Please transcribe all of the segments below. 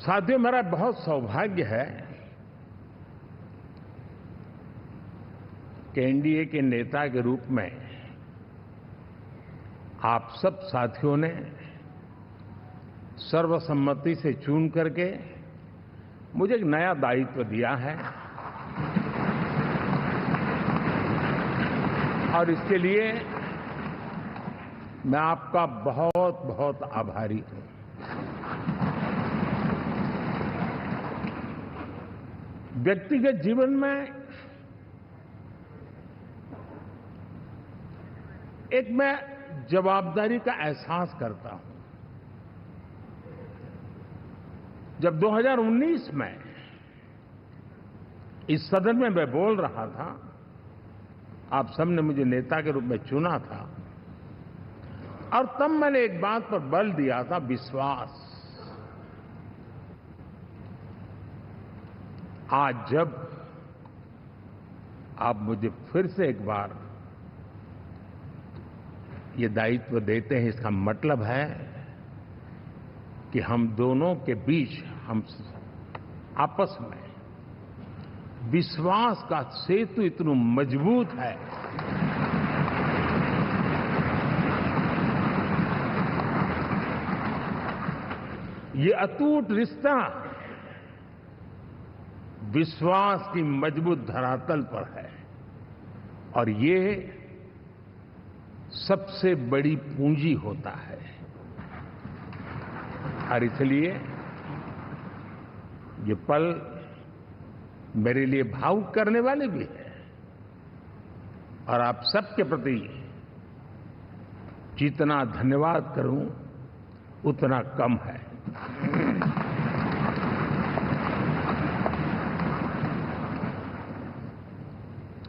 साथियों, मेरा बहुत सौभाग्य है कि एनडीए के नेता के रूप में आप सब साथियों ने सर्वसम्मति से चुन करके मुझे एक नया दायित्व दिया है और इसके लिए मैं आपका बहुत बहुत आभारी हूं। व्यक्तिगत जीवन में एक मैं जवाबदारी का एहसास करता हूं। जब 2019 में इस सदन में मैं बोल रहा था, आप सबने मुझे नेता के रूप में चुना था और तब मैंने एक बात पर बल दिया था, विश्वास। आज जब आप मुझे फिर से एक बार ये दायित्व देते हैं, इसका मतलब है कि हम दोनों के बीच, हम आपस में विश्वास का सेतु इतना मजबूत है ये अटूट रिश्ता विश्वास की मजबूत धरातल पर है और ये सबसे बड़ी पूंजी होता है। और इसलिए ये पल मेरे लिए भावुक करने वाले भी है और आप सबके प्रति जितना धन्यवाद करूं उतना कम है।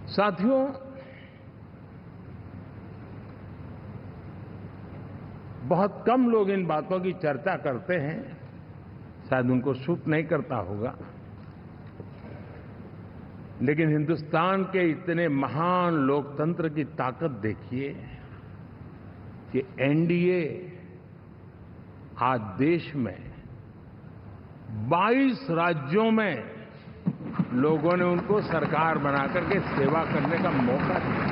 साथियों, बहुत कम लोग इन बातों की चर्चा करते हैं, शायद उनको सूट नहीं करता होगा, लेकिन हिंदुस्तान के इतने महान लोकतंत्र की ताकत देखिए कि एनडीए आज देश में 22 राज्यों में लोगों ने उनको सरकार बना करके सेवा करने का मौका दिया।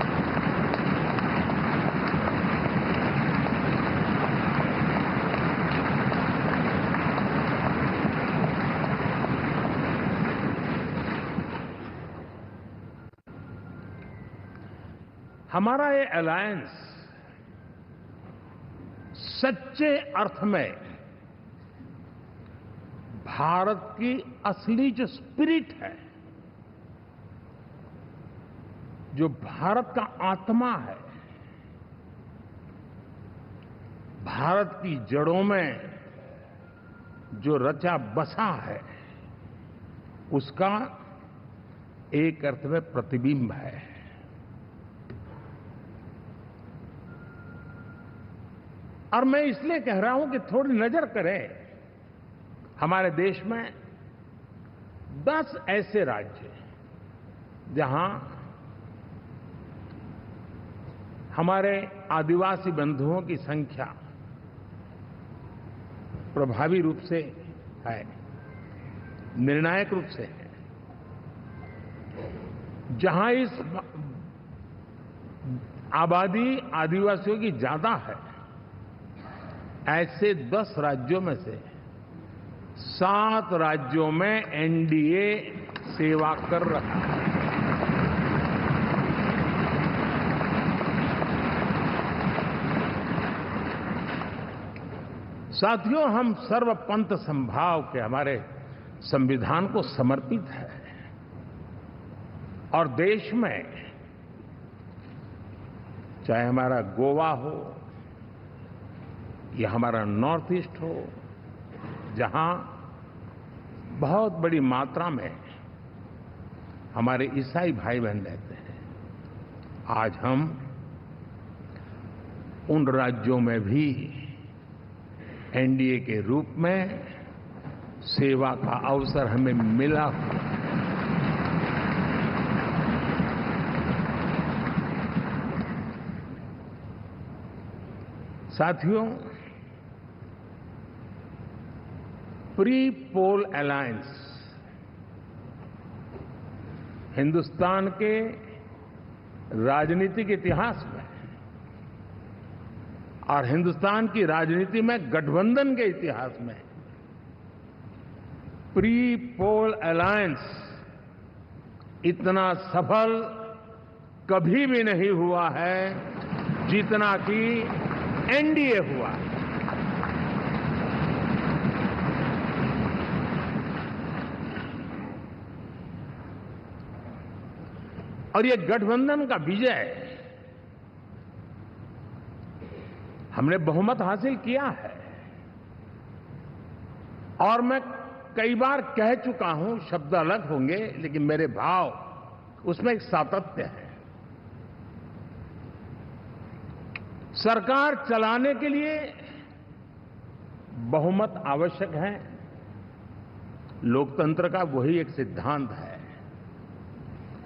हमारा ये अलायंस सच्चे अर्थ में भारत की असली जो स्पिरिट है, जो भारत का आत्मा है, भारत की जड़ों में जो रचा बसा है, उसका एक अर्थ में प्रतिबिंब है। और मैं इसलिए कह रहा हूं कि थोड़ी नजर करें, हमारे देश में 10 ऐसे राज्य जहां हमारे आदिवासी बंधुओं की संख्या प्रभावी रूप से है, निर्णायक रूप से है, जहां इस आबादी आदिवासियों की ज्यादा है, ऐसे 10 राज्यों में से 7 राज्यों में एनडीए सेवा कर रहा है। साथियों, हम सर्वपंथ संभाव के हमारे संविधान को समर्पित है और देश में चाहे हमारा गोवा हो या हमारा नॉर्थ ईस्ट हो, जहां बहुत बड़ी मात्रा में हमारे ईसाई भाई बहन रहते हैं, आज हम उन राज्यों में भी एनडीए के रूप में सेवा का अवसर हमें मिला। साथियों, प्री पोल अलायंस हिंदुस्तान के राजनीतिक इतिहास में और हिंदुस्तान की राजनीति में गठबंधन के इतिहास में प्री पोल अलायंस इतना सफल कभी भी नहीं हुआ है जितना कि एनडीए हुआ है। और ये गठबंधन का विजय हमने बहुमत हासिल किया है और मैं कई बार कह चुका हूं, शब्द अलग होंगे लेकिन मेरे भाव उसमें एक सातत्य है। सरकार चलाने के लिए बहुमत आवश्यक है, लोकतंत्र का वही एक सिद्धांत है,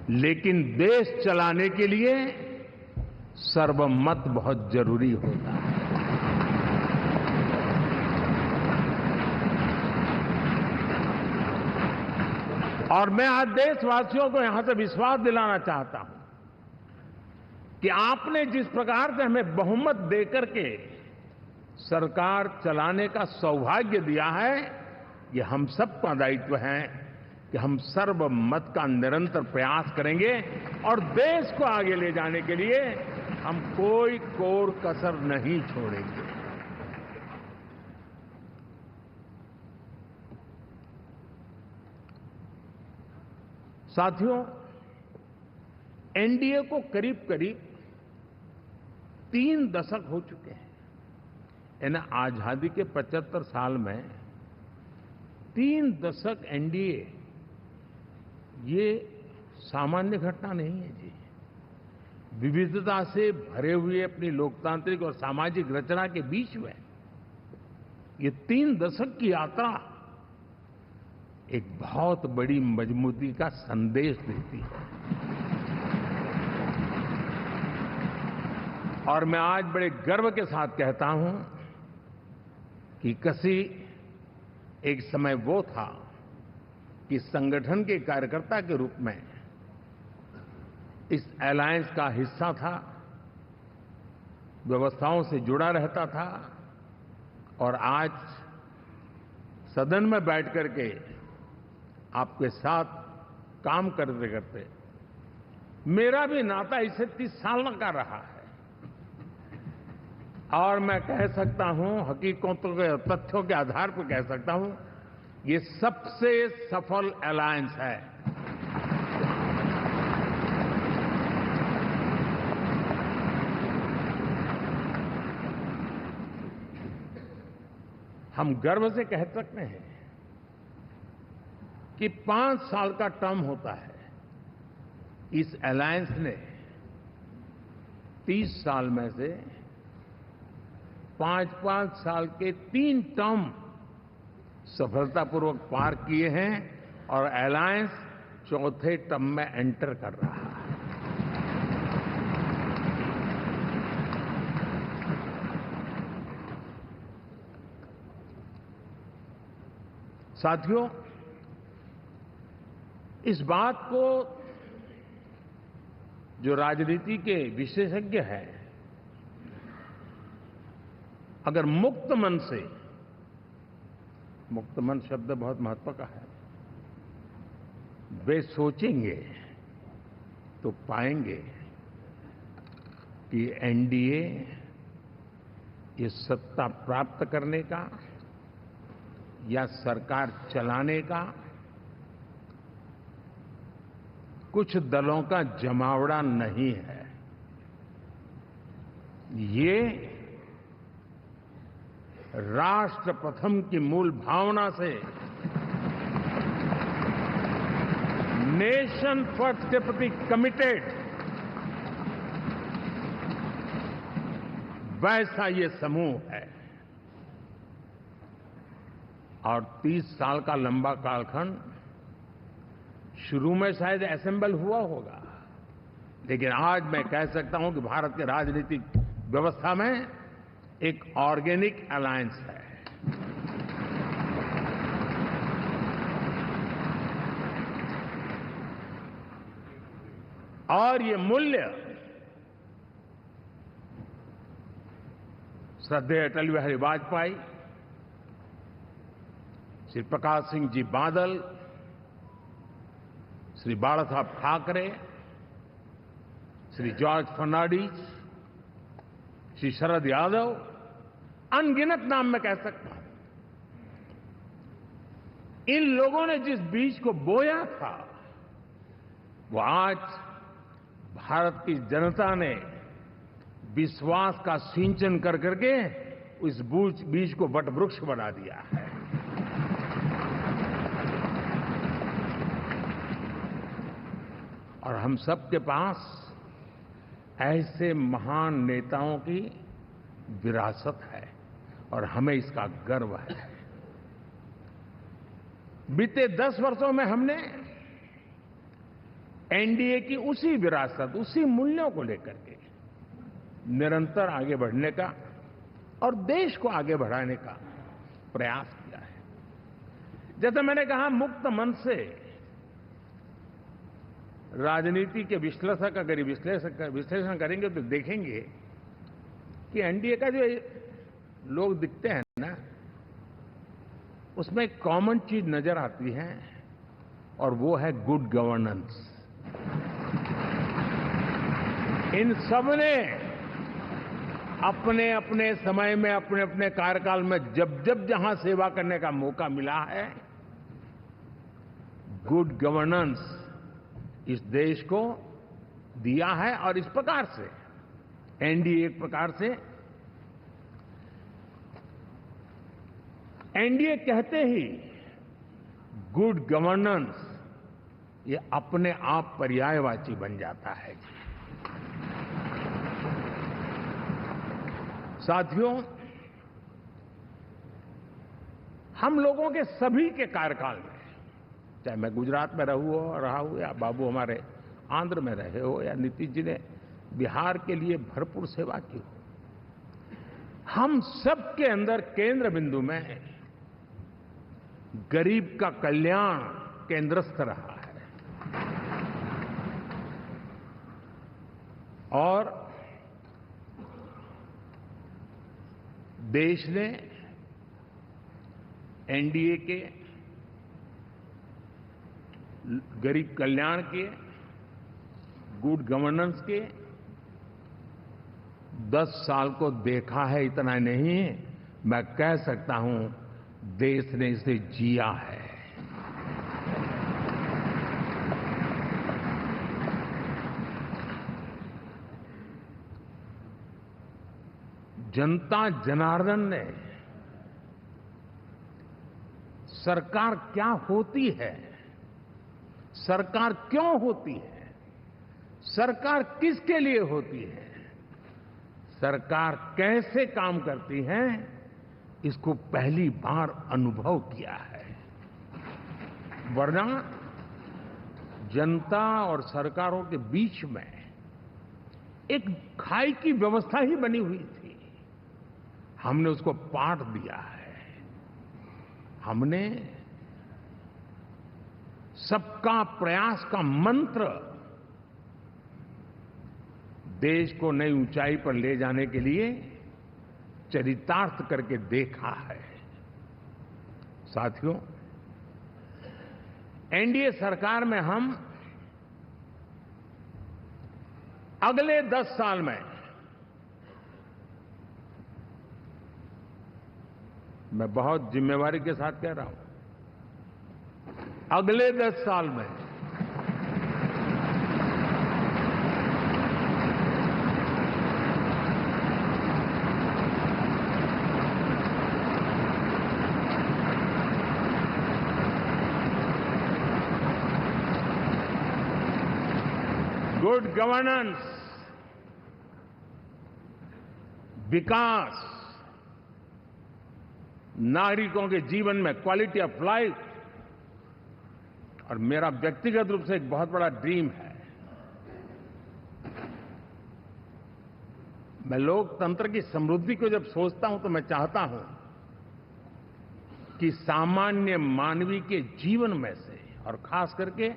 लेकिन देश चलाने के लिए सर्वमत बहुत जरूरी होता है। और मैं आज देशवासियों को यहां से विश्वास दिलाना चाहता हूं कि आपने जिस प्रकार से हमें बहुमत देकर के सरकार चलाने का सौभाग्य दिया है, ये हम सबका दायित्व है कि हम सर्वमत का निरंतर प्रयास करेंगे और देश को आगे ले जाने के लिए हम कोई कोर कसर नहीं छोड़ेंगे। साथियों, एनडीए को करीब करीब 3 दशक हो चुके हैं। यानी आजादी के 75 साल में 3 दशक एनडीए, ये सामान्य घटना नहीं है जी। विविधता से भरे हुए अपनी लोकतांत्रिक और सामाजिक रचना के बीच में ये 3 दशक की यात्रा एक बहुत बड़ी मजबूती का संदेश देती है। और मैं आज बड़े गर्व के साथ कहता हूं कि किसी एक समय वो था कि संगठन के कार्यकर्ता के रूप में इस अलायंस का हिस्सा था, व्यवस्थाओं से जुड़ा रहता था और आज सदन में बैठ करके आपके साथ काम करते करते मेरा भी नाता इससे 30 साल का रहा है और मैं कह सकता हूं, हकीकतों के तथ्यों के आधार पर कह सकता हूं, ये सबसे सफल अलायंस है। हम गर्व से कह सकते हैं कि 5 साल का टर्म होता है। इस अलायंस ने 30 साल में से 5-5 साल के 3 टर्म सफलतापूर्वक पार किए हैं और अलायंस 4थे टर्म में एंटर कर रहा है। साथियों, इस बात को जो राजनीति के विशेषज्ञ हैं, अगर मुक्त मन से, मुक्त मन शब्द बहुत महत्व का है, वे सोचेंगे तो पाएंगे कि एनडीए ये सत्ता प्राप्त करने का या सरकार चलाने का कुछ दलों का जमावड़ा नहीं है। ये राष्ट्र प्रथम की मूल भावना से नेशन फर्स्ट के प्रति कमिटेड वैसा ये समूह है। और 30 साल का लंबा कालखंड शुरू में शायद असेंबल हुआ होगा, लेकिन आज मैं कह सकता हूं कि भारत के राजनीतिक व्यवस्था में एक ऑर्गेनिक अलायंस है। और ये मूल्य श्रद्धेय अटल बिहारी वाजपेयी, श्री प्रकाश सिंह जी बादल, श्री बाला साहब ठाकरे, श्री जॉर्ज फर्नांडिस, श्री शरद यादव, अनगिनत नाम मैं कह सकता हूं। इन लोगों ने जिस बीज को बोया था, वो आज भारत की जनता ने विश्वास का सिंचन कर करके उस बीज को वटवृक्ष बना दिया है। और हम सबके पास ऐसे महान नेताओं की विरासत है और हमें इसका गर्व है। बीते 10 वर्षों में हमने एनडीए की उसी विरासत, उसी मूल्यों को लेकर के निरंतर आगे बढ़ने का और देश को आगे बढ़ाने का प्रयास किया है। जैसे मैंने कहा, मुक्त मन से राजनीति के विश्लेषक अगर विश्लेषण करेंगे तो देखेंगे कि एनडीए का जो लोग दिखते हैं ना, उसमें एक कॉमन चीज नजर आती है और वो है गुड गवर्नेंस। इन सब ने अपने अपने समय में, अपने अपने कार्यकाल में जब जब जहां सेवा करने का मौका मिला है, गुड गवर्नेंस इस देश को दिया है। और इस प्रकार से एनडीए एक प्रकार से, एनडीए कहते ही गुड गवर्नेंस ये अपने आप पर्यायवाची बन जाता है। साथियों, हम लोगों के सभी के कार्यकाल में, चाहे मैं गुजरात में रहा हूं या बाबू हमारे आंध्र में रहे हो या नीतीश जी ने बिहार के लिए भरपूर सेवा की हो, हम सबके अंदर केंद्र बिंदु में गरीब का कल्याण केंद्रस्थ रहा है। और देश ने एनडीए के गरीब कल्याण के, गुड गवर्नेंस के 10 साल को देखा है। इतना नहीं, मैं कह सकता हूं देश ने इसे जिया है। जनता जनार्दन ने सरकार क्या होती है, सरकार क्यों होती है, सरकार किसके लिए होती है, सरकार कैसे काम करती है, इसको पहली बार अनुभव किया है। वरना जनता और सरकारों के बीच में एक खाई की व्यवस्था ही बनी हुई थी। हमने उसको पाठ दिया है। हमने सबका प्रयास का मंत्र देश को नई ऊंचाई पर ले जाने के लिए चरितार्थ करके देखा है। साथियों, एनडीए सरकार में हम अगले 10 साल में, मैं बहुत जिम्मेवारी के साथ कह रहा हूं, अगले 10 साल में गुड गवर्नेंस, विकास, नागरिकों के जीवन में क्वालिटी ऑफ लाइफ, और मेरा व्यक्तिगत रूप से एक बहुत बड़ा ड्रीम है, मैं लोकतंत्र की समृद्धि को जब सोचता हूं तो मैं चाहता हूं कि सामान्य मानवीय के जीवन में से, और खास करके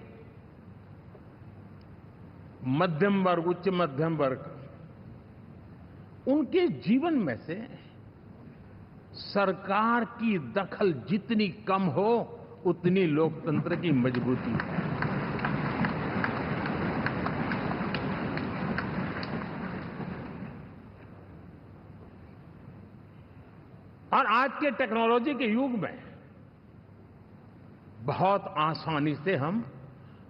मध्यम वर्ग, उच्च मध्यम वर्ग, उनके जीवन में से सरकार की दखल जितनी कम हो, उतनी लोकतंत्र की मजबूती है। और आज के टेक्नोलॉजी के युग में बहुत आसानी से हम,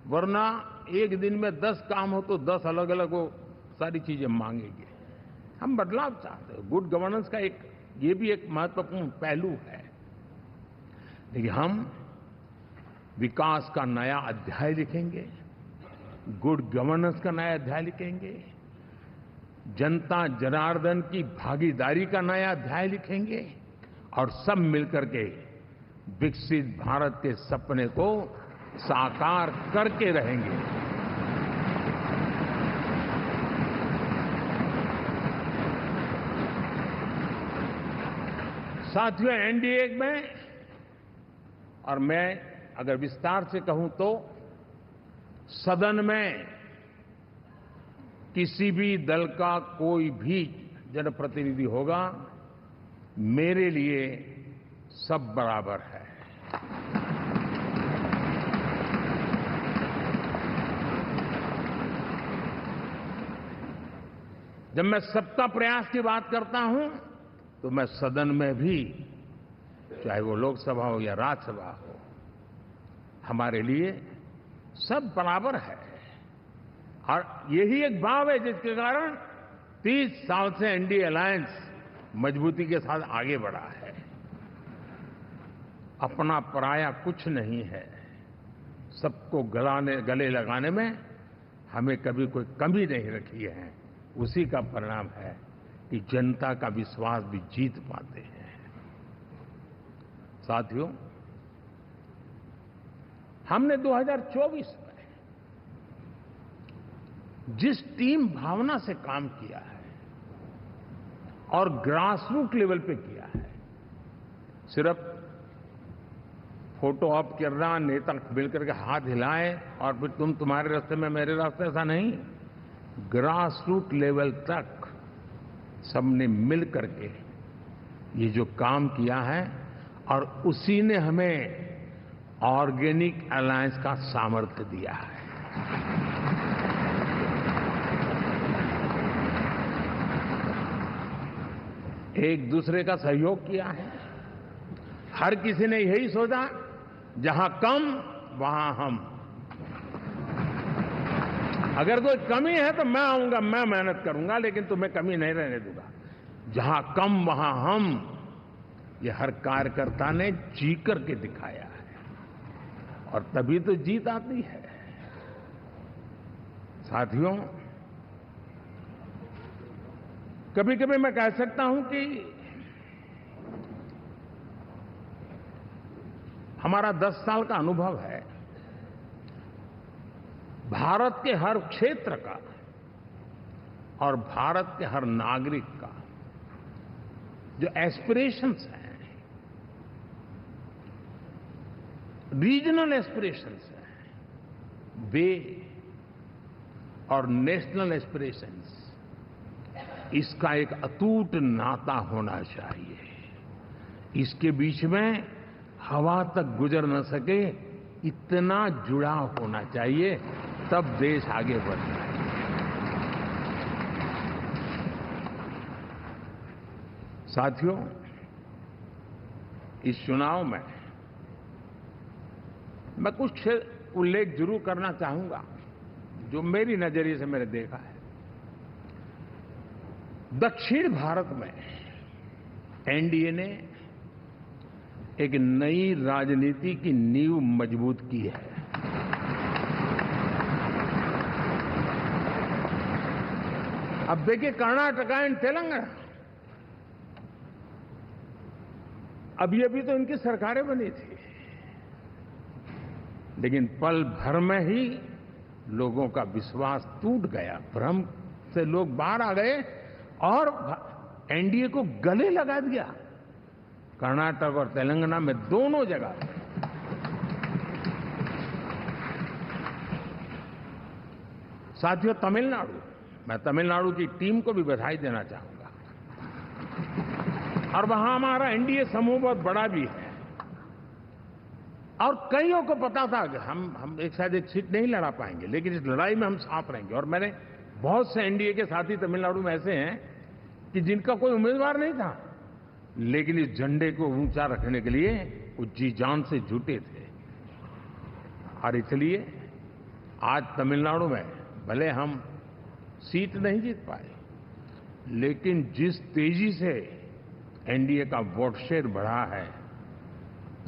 वरना एक दिन में 10 काम हो तो 10 अलग अलग वो सारी चीजें मांगेंगे। हम बदलाव चाहते हैं। गुड गवर्नेंस का ये भी एक महत्वपूर्ण पहलू है। देखिए, हम विकास का नया अध्याय लिखेंगे, गुड गवर्नेंस का नया अध्याय लिखेंगे, जनता जनार्दन की भागीदारी का नया अध्याय लिखेंगे और सब मिलकर के विकसित भारत के सपने को साकार करके रहेंगे। साथियों, एनडीए में, और मैं अगर विस्तार से कहूं तो सदन में किसी भी दल का कोई भी जनप्रतिनिधि होगा, मेरे लिए सब बराबर है। जब मैं सबका प्रयास की बात करता हूं तो मैं सदन में भी, चाहे वो लोकसभा हो या राज्यसभा हो, हमारे लिए सब बराबर है। और यही एक भाव है जिसके कारण 30 साल से एनडीए अलायंस मजबूती के साथ आगे बढ़ा है। अपना पराया कुछ नहीं है। सबको गले लगाने में हमें कभी कोई कमी नहीं रखी है। उसी का परिणाम है कि जनता का विश्वास भी जीत पाते हैं। साथियों, हमने 2024 में जिस टीम भावना से काम किया है और ग्रासरूट लेवल पे किया है, सिर्फ फोटो ऑप करना, नेता मिलकर के हाथ हिलाएं और फिर तुम्हारे रास्ते में मेरे रास्ते, ऐसा नहीं। ग्रासरूट लेवल तक सबने मिल करके ये जो काम किया है, और उसी ने हमें ऑर्गेनिक अलायंस का सामर्थ्य दिया है। एक दूसरे का सहयोग किया है। हर किसी ने यही सोचा, जहां कम वहां हम। अगर कोई कमी है तो मैं आऊंगा, मैं मेहनत करूंगा, लेकिन तुम्हें कमी नहीं रहने दूंगा। जहां कम वहां हम, ये हर कार्यकर्ता ने जी करके दिखाया है, और तभी तो जीत आती है। साथियों, कभी कभी मैं कह सकता हूं कि हमारा 10 साल का अनुभव है, भारत के हर क्षेत्र का और भारत के हर नागरिक का जो एस्पिरेशंस हैं, रीजनल एस्पिरेशंस हैं, वे और नेशनल एस्पिरेशंस, इसका एक अटूट नाता होना चाहिए। इसके बीच में हवा तक गुजर न सके, इतना जुड़ाव होना चाहिए, तब देश आगे बढ़ता है। साथियों, इस चुनाव में मैं कुछ उल्लेख जरूर करना चाहूंगा जो मेरी नजरिए से मैंने देखा है। दक्षिण भारत में एनडीए ने एक नई राजनीति की नींव मजबूत की है। अब देखिए, कर्नाटक एंड तेलंगाना, अभी अभी तो इनकी सरकारें बनी थी, लेकिन पल भर में ही लोगों का विश्वास टूट गया, भ्रम से लोग बाहर आ गए और एनडीए को गले लगा दिया। कर्नाटक और तेलंगाना में दोनों जगह साथियों, तमिलनाडु, मैं तमिलनाडु की टीम को भी बधाई देना चाहूंगा। और वहां हमारा एनडीए समूह बहुत बड़ा भी है और कईयों को पता था कि हम एक शायद एक सीट नहीं लड़ा पाएंगे, लेकिन इस लड़ाई में हम साथ रहेंगे। और मैंने बहुत से एनडीए के साथी तमिलनाडु में ऐसे हैं कि जिनका कोई उम्मीदवार नहीं था, लेकिन इस झंडे को ऊंचा रखने के लिए वो जी जान से जुटे थे। और इसलिए आज तमिलनाडु में भले हम सीट नहीं जीत पाए, लेकिन जिस तेजी से एनडीए का वोट शेयर बढ़ा है,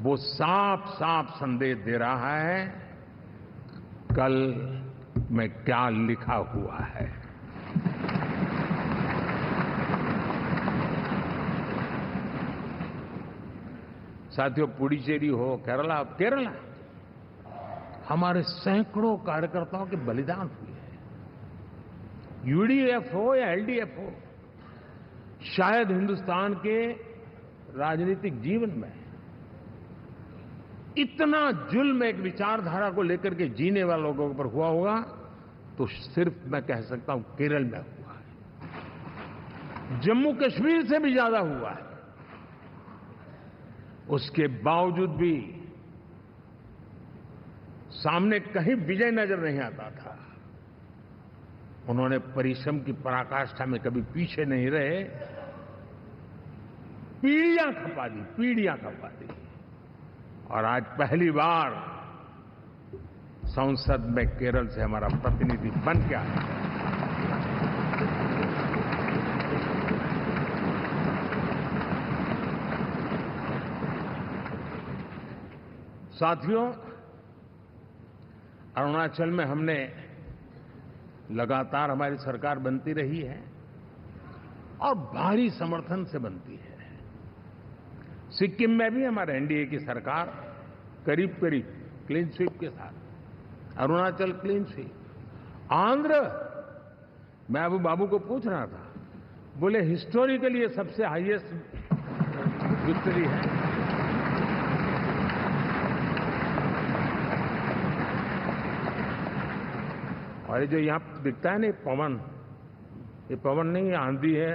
वो साफ साफ संदेश दे रहा है कल में क्या लिखा हुआ है। साथियों, पुडुचेरी हो, केरला हमारे सैकड़ों कार्यकर्ताओं के बलिदान हुए हैं। यूडीएफ हो या एलडीएफ हो, शायद हिंदुस्तान के राजनीतिक जीवन में इतना जुल्म एक विचारधारा को लेकर के जीने वालों के ऊपर हुआ होगा तो सिर्फ मैं कह सकता हूं केरल में हुआ है। जम्मू कश्मीर से भी ज्यादा हुआ है। उसके बावजूद भी सामने कहीं विजय नजर नहीं आता था। उन्होंने परिश्रम की पराकाष्ठा में कभी पीछे नहीं रहे, पीढ़ियां खपा दी। और आज पहली बार संसद में केरल से हमारा प्रतिनिधि बन के आया। साथियों, अरुणाचल में हमने लगातार हमारी सरकार बनती रही है और भारी समर्थन से बनती है। सिक्किम में भी हमारे एनडीए की सरकार करीब क्लीन स्वीप के साथ, अरुणाचल क्लीन स्वीप। आंध्र, मैं अबू बाबू को पूछ रहा था, बोले हिस्टोरिकली ये सबसे हाईएस्ट विक्ट्री है। और ये जो यहां दिखता है ना पवन, ये पवन नहीं, ये आंधी है।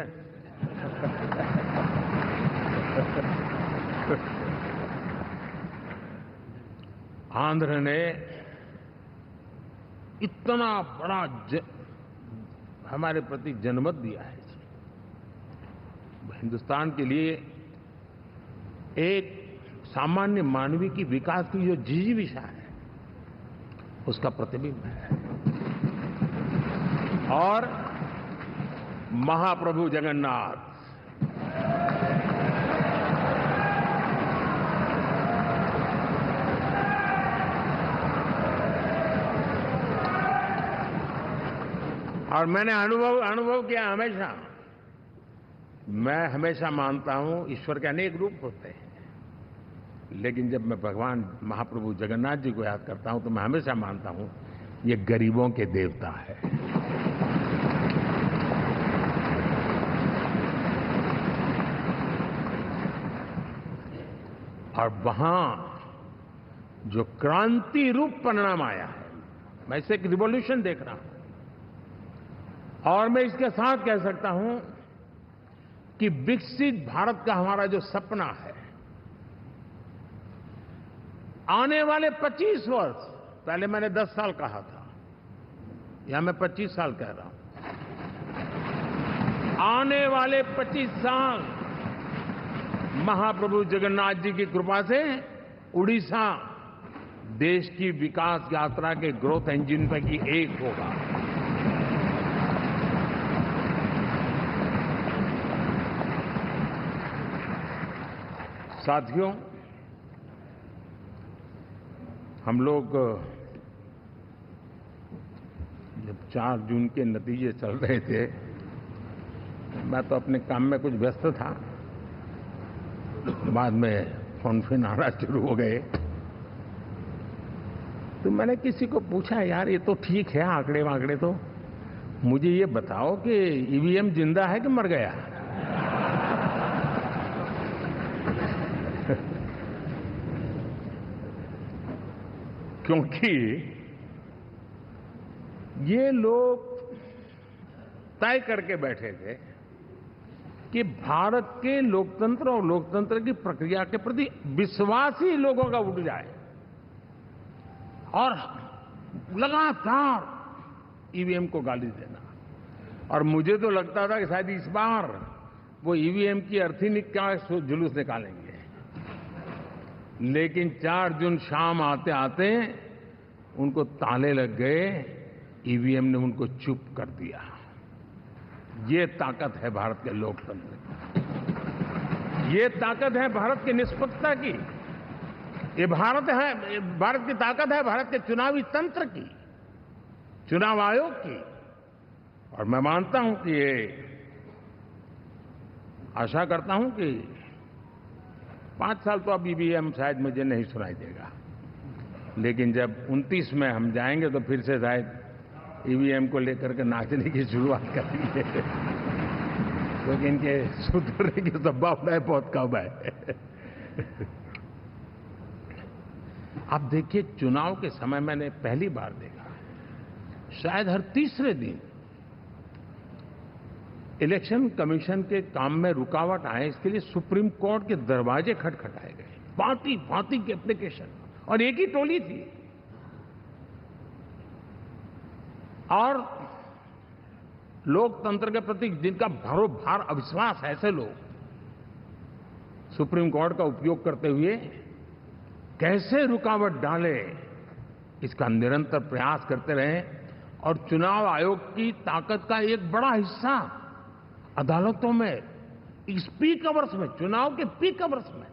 आंध्र ने इतना बड़ा हमारे प्रति जनमत दिया है। हिंदुस्तान के लिए एक सामान्य मानवीय की विकास की जो जिजीविषा है, उसका प्रतिबिंब है। और महाप्रभु जगन्नाथ, और मैंने अनुभव किया हमेशा। मैं हमेशा मानता हूं ईश्वर के अनेक रूप होते हैं, लेकिन जब मैं भगवान महाप्रभु जगन्नाथ जी को याद करता हूं तो मैं हमेशा मानता हूं ये गरीबों के देवता है। और वहां जो क्रांति रूप परिणाम आया है, मैं इसे एक रिवॉल्यूशन देख रहा हूं। और मैं इसके साथ कह सकता हूं कि विकसित भारत का हमारा जो सपना है, आने वाले 25 वर्ष, पहले मैंने 10 साल कहा था, यहां मैं 25 साल कह रहा हूं। आने वाले 25 साल महाप्रभु जगन्नाथ जी की कृपा से उड़ीसा देश की विकास यात्रा के ग्रोथ इंजन पैकी एक होगा। साथियों, हम लोग जब 4 जून के नतीजे चल रहे थे, मैं तो अपने काम में कुछ व्यस्त था। बाद में फोन आना शुरू हो गए, तो मैंने किसी को पूछा, यार ये तो ठीक है आंकड़े वांकड़े, तो मुझे ये बताओ कि ईवीएम जिंदा है कि मर गया? क्योंकि ये लोग तय करके बैठे थे कि भारत के लोकतंत्र और लोकतंत्र की प्रक्रिया के प्रति विश्वास ही लोगों का उठ जाए, और लगातार ईवीएम को गाली देना। और मुझे तो लगता था कि शायद इस बार वो ईवीएम की अर्थी का जुलूस निकालेंगे, लेकिन 4 जून शाम आते आते उनको ताले लग गए, ईवीएम ने उनको चुप कर दिया। ये ताकत है भारत के लोकतंत्र की, ये ताकत है भारत की निष्पक्षता की, ये भारत की ताकत है भारत के चुनावी तंत्र की, चुनाव आयोग की। और मैं मानता हूं कि ये आशा करता हूं कि 5 साल तो अब ईवीएम शायद मुझे नहीं सुनाई देगा, लेकिन जब 29 में हम जाएंगे तो फिर से शायद ईवीएम को लेकर के नाचने की शुरुआत करेंगे, क्योंकि इनके सुधरने की संभावना बहुत कम है। आप देखिए, चुनाव के समय मैंने पहली बार देखा, शायद हर तीसरे दिन इलेक्शन कमीशन के काम में रुकावट आए, इसके लिए सुप्रीम कोर्ट के दरवाजे खटखटाए गए, भांति भांति की एप्लीकेशन, और एक ही टोली थी। और लोकतंत्र के प्रति जिनका भरोभार अविश्वास है, ऐसे लोग सुप्रीम कोर्ट का उपयोग करते हुए कैसे रुकावट डाले, इसका निरंतर प्रयास करते रहे। और चुनाव आयोग की ताकत का एक बड़ा हिस्सा अदालतों में, इस पीक अवर्स में, चुनाव के पीक अवर्स में,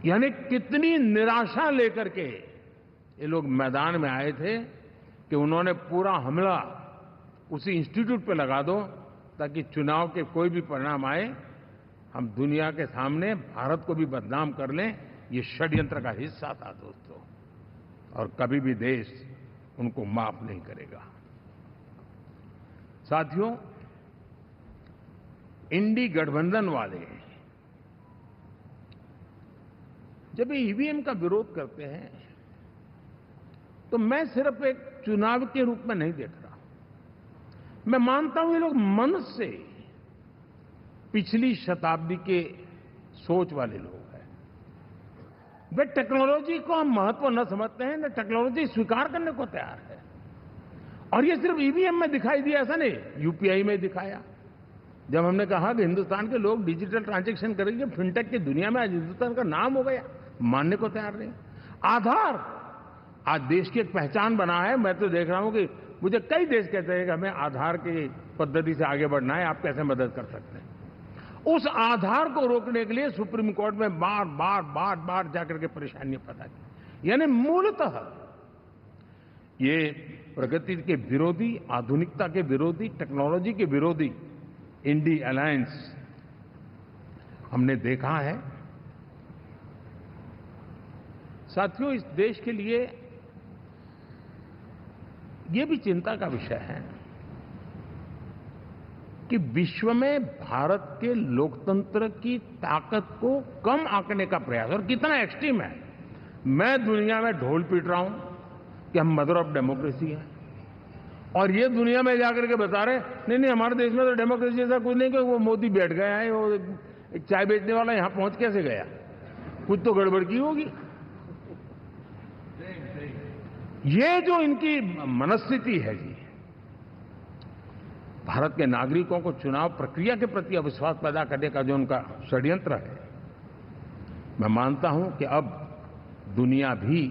यानी कितनी निराशा लेकर के ये लोग मैदान में आए थे कि उन्होंने पूरा हमला उसी इंस्टीट्यूट पे लगा दो ताकि चुनाव के कोई भी परिणाम आए, हम दुनिया के सामने भारत को भी बदनाम कर लें। ये षड्यंत्र का हिस्सा था दोस्तों, और कभी भी देश उनको माफ नहीं करेगा। साथियों, इंडी गठबंधन वाले जब ईवीएम का विरोध करते हैं तो मैं सिर्फ एक चुनाव के रूप में नहीं देख रहा। मैं मानता हूं ये लोग मन से पिछली शताब्दी के सोच वाले लोग हैं। वे टेक्नोलॉजी को हम महत्व न समझते हैं, न टेक्नोलॉजी स्वीकार करने को तैयार है। और ये सिर्फ ईवीएम में दिखाई दिया, ऐसा नहीं, यूपीआई में दिखाया। जब हमने कहा कि हिंदुस्तान के लोग डिजिटल ट्रांजैक्शन करेंगे, फिनटेक की दुनिया में आज हिंदुस्तान का नाम हो गया, मानने को तैयार नहीं। आधार आज देश की एक पहचान बना है। मैं तो देख रहा हूं कि मुझे कई देश कहते हैं कि हमें आधार की पद्धति से आगे बढ़ना है, आप कैसे मदद कर सकते हैं। उस आधार को रोकने के लिए सुप्रीम कोर्ट में बार बार जाकर के परेशानियां पैदा की। यानी मूलतः ये प्रगति के विरोधी, आधुनिकता के विरोधी, टेक्नोलॉजी के विरोधी इंडी अलायंस हमने देखा है। साथियों, इस देश के लिए ये भी चिंता का विषय है कि विश्व में भारत के लोकतंत्र की ताकत को कम आंकने का प्रयास, और कितना एक्सट्रीम है। मैं दुनिया में ढोल पीट रहा हूं कि हम मदर ऑफ डेमोक्रेसी है, और ये दुनिया में जाकर के बता रहे नहीं हमारे देश में तो डेमोक्रेसी ऐसा कुछ नहीं, कि वो मोदी बैठ गया है, वो एक चाय बेचने वाला यहां पहुंच कैसे गया, कुछ तो गड़बड़ की होगी। ये जो इनकी मनस्थिति है जी, भारत के नागरिकों को चुनाव प्रक्रिया के प्रति अविश्वास पैदा करने का जो उनका षड्यंत्र है, मैं मानता हूं कि अब दुनिया भी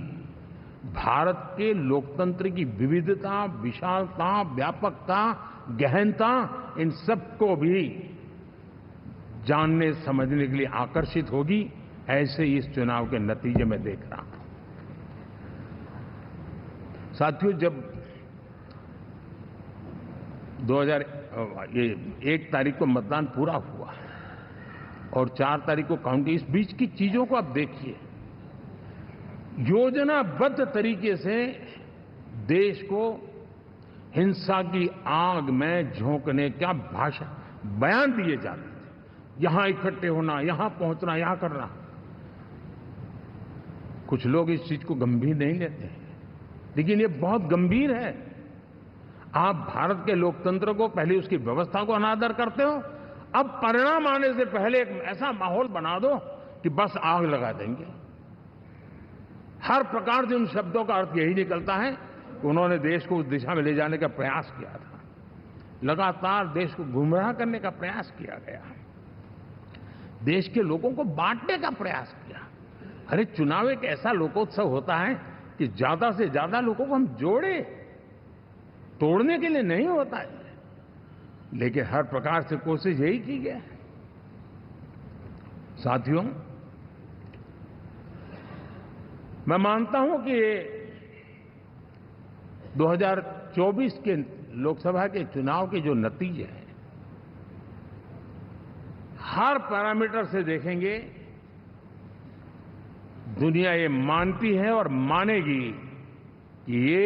भारत के लोकतंत्र की विविधता, विशालता, व्यापकता, गहनता, इन सबको भी जानने समझने के लिए आकर्षित होगी। ऐसे ही इस चुनाव के नतीजे में देख रहा हूं। साथियों, जब 1 तारीख को मतदान पूरा हुआ और 4 तारीख को काउंटिंग, इस बीच की चीजों को आप देखिए। योजनाबद्ध तरीके से देश को हिंसा की आग में झोंकने का बयान दिए जाते थे। यहां इकट्ठे होना, यहां पहुंचना, यहां करना। कुछ लोग इस चीज को गंभीर नहीं लेते हैं, लेकिन ये बहुत गंभीर है। आप भारत के लोकतंत्र को, पहले उसकी व्यवस्था को अनादर करते हो, अब परिणाम आने से पहले एक ऐसा माहौल बना दो कि बस आग लगा देंगे। हर प्रकार से उन शब्दों का अर्थ यही निकलता है कि उन्होंने देश को उस दिशा में ले जाने का प्रयास किया था। लगातार देश को गुमराह करने का प्रयास किया गया, देश के लोगों को बांटने का प्रयास किया। अरे चुनाव एक ऐसा लोकोत्सव होता है कि ज्यादा से ज्यादा लोगों को हम जोड़े, तोड़ने के लिए नहीं होता है। लेकिन हर प्रकार से कोशिश यही की गई। साथियों, मैं मानता हूं कि 2024 के लोकसभा के चुनाव के जो नतीजे हैं, हर पैरामीटर से देखेंगे, दुनिया ये मानती है और मानेगी कि ये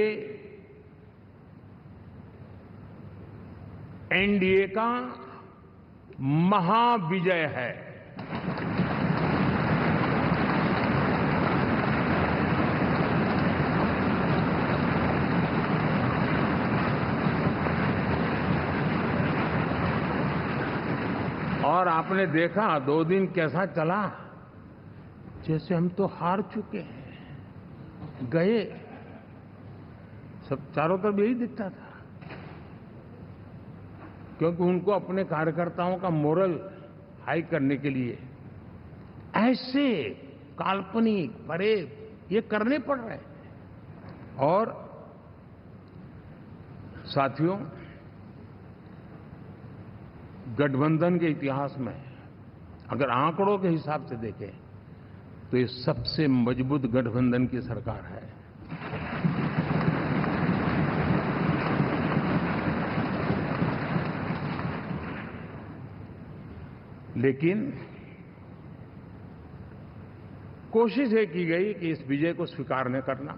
एनडीए का महाविजय है। और आपने देखा 2 दिन कैसा चला, जैसे हम तो हार चुके हैं, गए। सब चारों तरफ यही दिखता था, क्योंकि उनको अपने कार्यकर्ताओं का मोरल हाई करने के लिए ऐसे काल्पनिक परेड ये करने पड़ रहे हैं। और साथियों, गठबंधन के इतिहास में अगर आंकड़ों के हिसाब से देखें तो ये सबसे मजबूत गठबंधन की सरकार है। लेकिन कोशिश ये की गई कि इस विजय को स्वीकार न करना,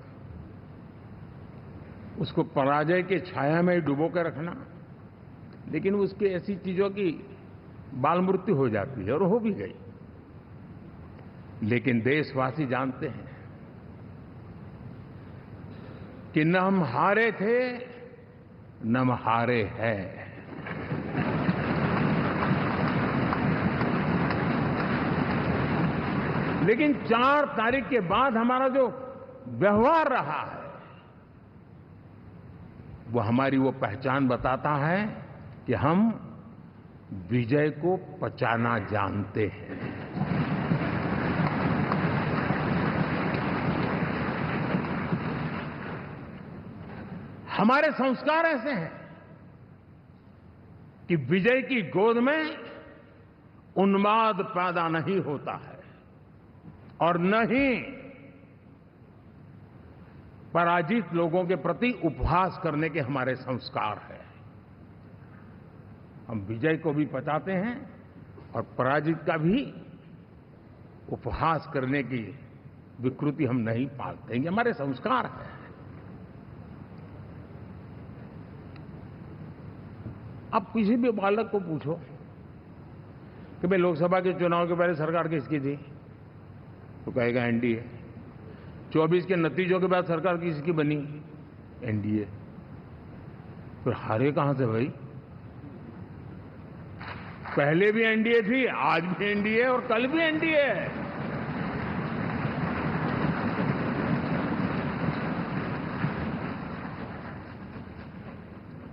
उसको पराजय के छाया में डुबो कर रखना। लेकिन उसकी ऐसी चीजों की बाल मृत्यु हो जाती है, और हो भी गई। लेकिन देशवासी जानते हैं कि न हम हारे थे, न हम हारे हैं। लेकिन 4 तारीख के बाद हमारा जो व्यवहार रहा है, वो हमारी वो पहचान बताता है कि हम विजय को पचाना जानते हैं। हमारे संस्कार ऐसे हैं कि विजय की गोद में उन्माद पैदा नहीं होता है, और न ही पराजित लोगों के प्रति उपहास करने के हमारे संस्कार हैं। हम विजय को भी पचाते हैं और पराजित का भी उपहास करने की विकृति हम नहीं पालते। ये हमारे संस्कार हैं। अब किसी भी बालक को पूछो कि भाई लोकसभा के चुनाव के पहले सरकार किसकी थी, तो कहेगा एनडीए। 24 के नतीजों के बाद सरकार किसकी बनी, एनडीए। फिर हारे कहां से भाई? पहले भी एनडीए थी, आज भी एनडीए, और कल भी एनडीए है।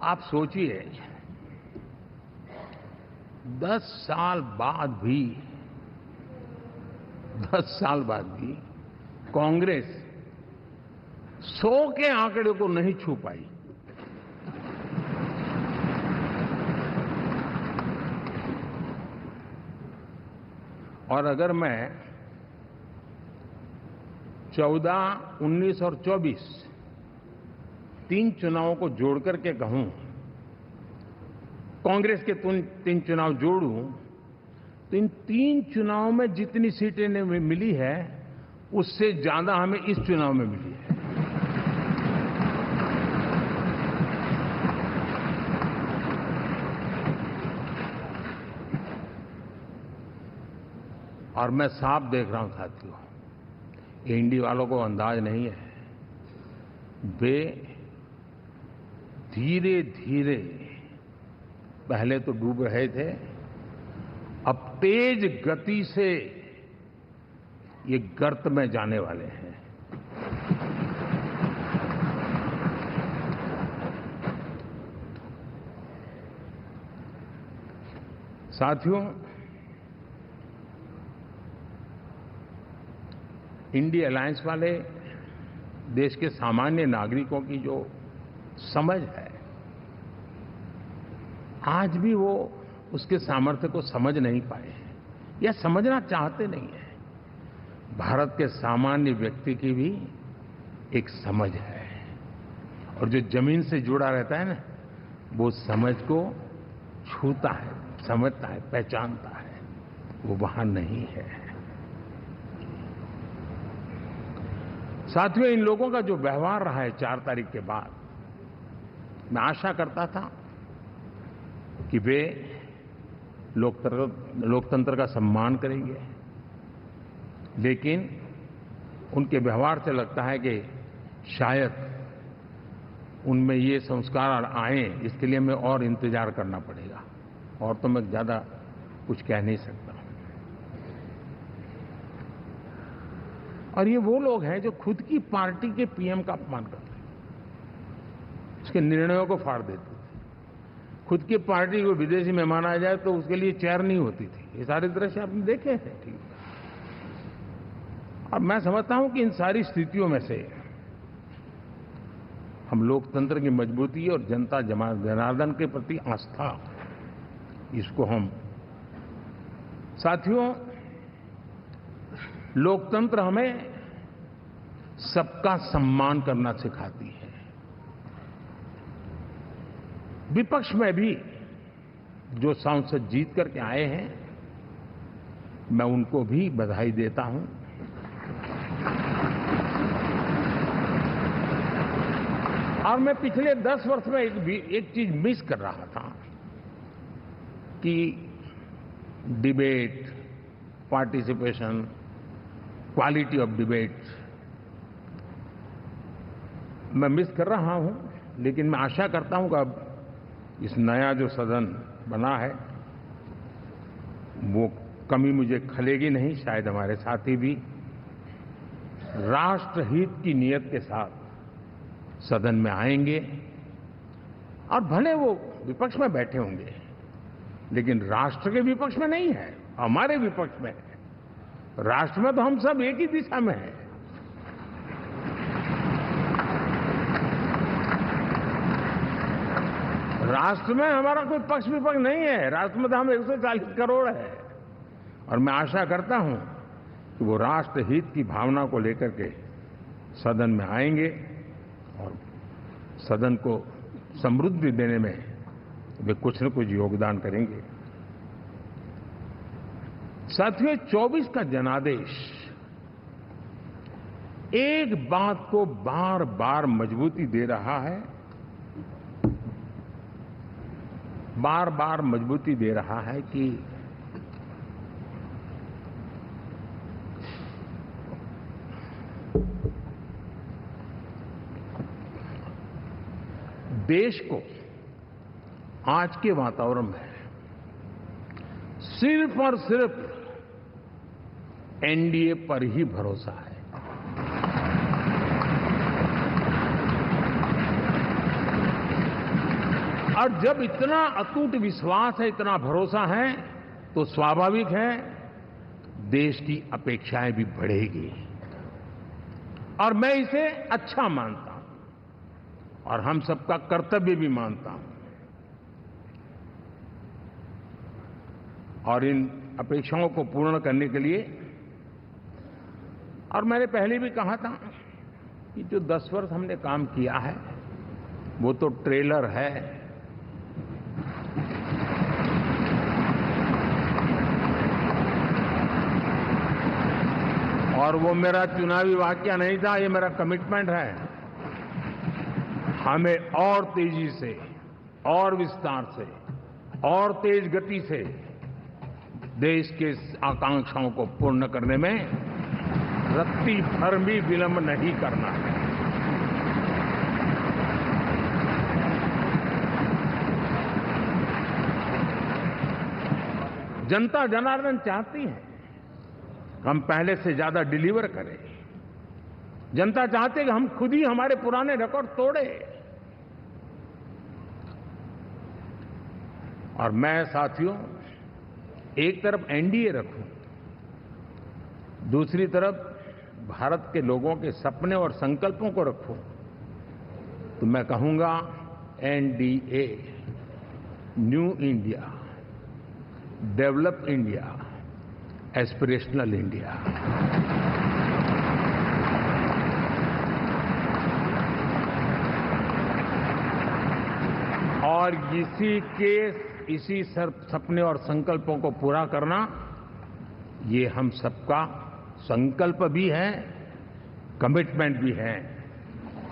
आप सोचिए, 10 साल बाद भी कांग्रेस 100 के आंकड़े को नहीं छू पाई। और अगर मैं 14, 19 और 24 3 चुनावों को जोड़ करके कहूं, कांग्रेस के 3 चुनाव जोड़ूं, तो इन 3 चुनावों में जितनी सीटें मिली है, उससे ज्यादा हमें इस चुनाव में मिली है। और मैं साफ देख रहा हूं साथियों, एनडीए वालों को अंदाज नहीं है वे धीरे धीरे पहले तो डूब रहे थे, अब तेज गति से ये गर्त में जाने वाले हैं। साथियों, इंडिया अलायंस वाले देश के सामान्य नागरिकों की जो समझ है, आज भी वो उसके सामर्थ्य को समझ नहीं पाए हैं या समझना चाहते नहीं हैं। भारत के सामान्य व्यक्ति की भी एक समझ है, और जो जमीन से जुड़ा रहता है ना, वो समझ को छूता है, समझता है, पहचानता है, वो वहां नहीं है। साथियों, इन लोगों का जो व्यवहार रहा है 4 तारीख के बाद, मैं आशा करता था कि वे लोकतंत्र का सम्मान करेंगे, लेकिन उनके व्यवहार से लगता है कि शायद उनमें ये संस्कार आए, इसके लिए हमें और इंतजार करना पड़ेगा, और तो मैं ज्यादा कुछ कह नहीं सकता। और ये वो लोग हैं जो खुद की पार्टी के पीएम का अपमान करते हैं, उसके निर्णयों को फाड़ देते थे। खुद की पार्टी को विदेशी मेहमान आ जाए तो उसके लिए चेयर नहीं होती थी। ये सारे दृश्य आपने देखे हैं, ठीक। और मैं समझता हूं कि इन सारी स्थितियों में से हम लोकतंत्र की मजबूती और जनता जनार्दन के प्रति आस्था, इसको हम, साथियों, लोकतंत्र हमें सबका सम्मान करना सिखाती है। विपक्ष में भी जो सांसद जीत करके आए हैं, मैं उनको भी बधाई देता हूं। और मैं पिछले 10 वर्ष में एक चीज मिस कर रहा था कि debate, participation, quality of debate मैं मिस कर रहा हूं। लेकिन मैं आशा करता हूं कि अब इस नया जो सदन बना है, वो कमी मुझे खलेगी नहीं। शायद हमारे साथी भी राष्ट्रहित की नियत के साथ सदन में आएंगे, और भले वो विपक्ष में बैठे होंगे, लेकिन राष्ट्र के विपक्ष में नहीं है, हमारे विपक्ष में है। राष्ट्र में तो हम सब एक ही दिशा में हैं। राष्ट्र में हमारा कोई पक्ष विपक्ष नहीं है। राष्ट्र में तो हम 140 करोड़ है। और मैं आशा करता हूं कि वो राष्ट्र हित की भावना को लेकर के सदन में आएंगे और सदन को समृद्धि देने में वे कुछ न कुछ योगदान करेंगे। साथियों, 24 का जनादेश एक बात को बार बार मजबूती दे रहा है, बार बार मजबूती दे रहा है कि देश को आज के वातावरण में सिर्फ और सिर्फ एनडीए पर ही भरोसा है। और जब इतना अटूट विश्वास है, इतना भरोसा है, तो स्वाभाविक है देश की अपेक्षाएं भी बढ़ेगी। और मैं इसे अच्छा मानता हूं और हम सबका कर्तव्य भी मानता हूं। और इन अपेक्षाओं को पूर्ण करने के लिए, और मैंने पहले भी कहा था कि जो 10 वर्ष हमने काम किया है वो तो ट्रेलर है। और वो मेरा चुनावी वाक्य नहीं था, ये मेरा कमिटमेंट है। हमें और तेजी से, और विस्तार से, और तेज गति से देश के आकांक्षाओं को पूर्ण करने में रत्ती भर भी विलंब नहीं करना है। जनता जनार्दन चाहती है हम पहले से ज्यादा डिलीवर करें। जनता चाहती है कि हम खुद ही हमारे पुराने रिकॉर्ड तोड़े। और मैं साथियों एक तरफ एनडीए रखूं, दूसरी तरफ भारत के लोगों के सपने और संकल्पों को रखूं, तो मैं कहूंगा NDA, new India, develop India, aspirational India. और इसी सपने और संकल्पों को पूरा करना, ये हम सबका संकल्प भी है, कमिटमेंट भी है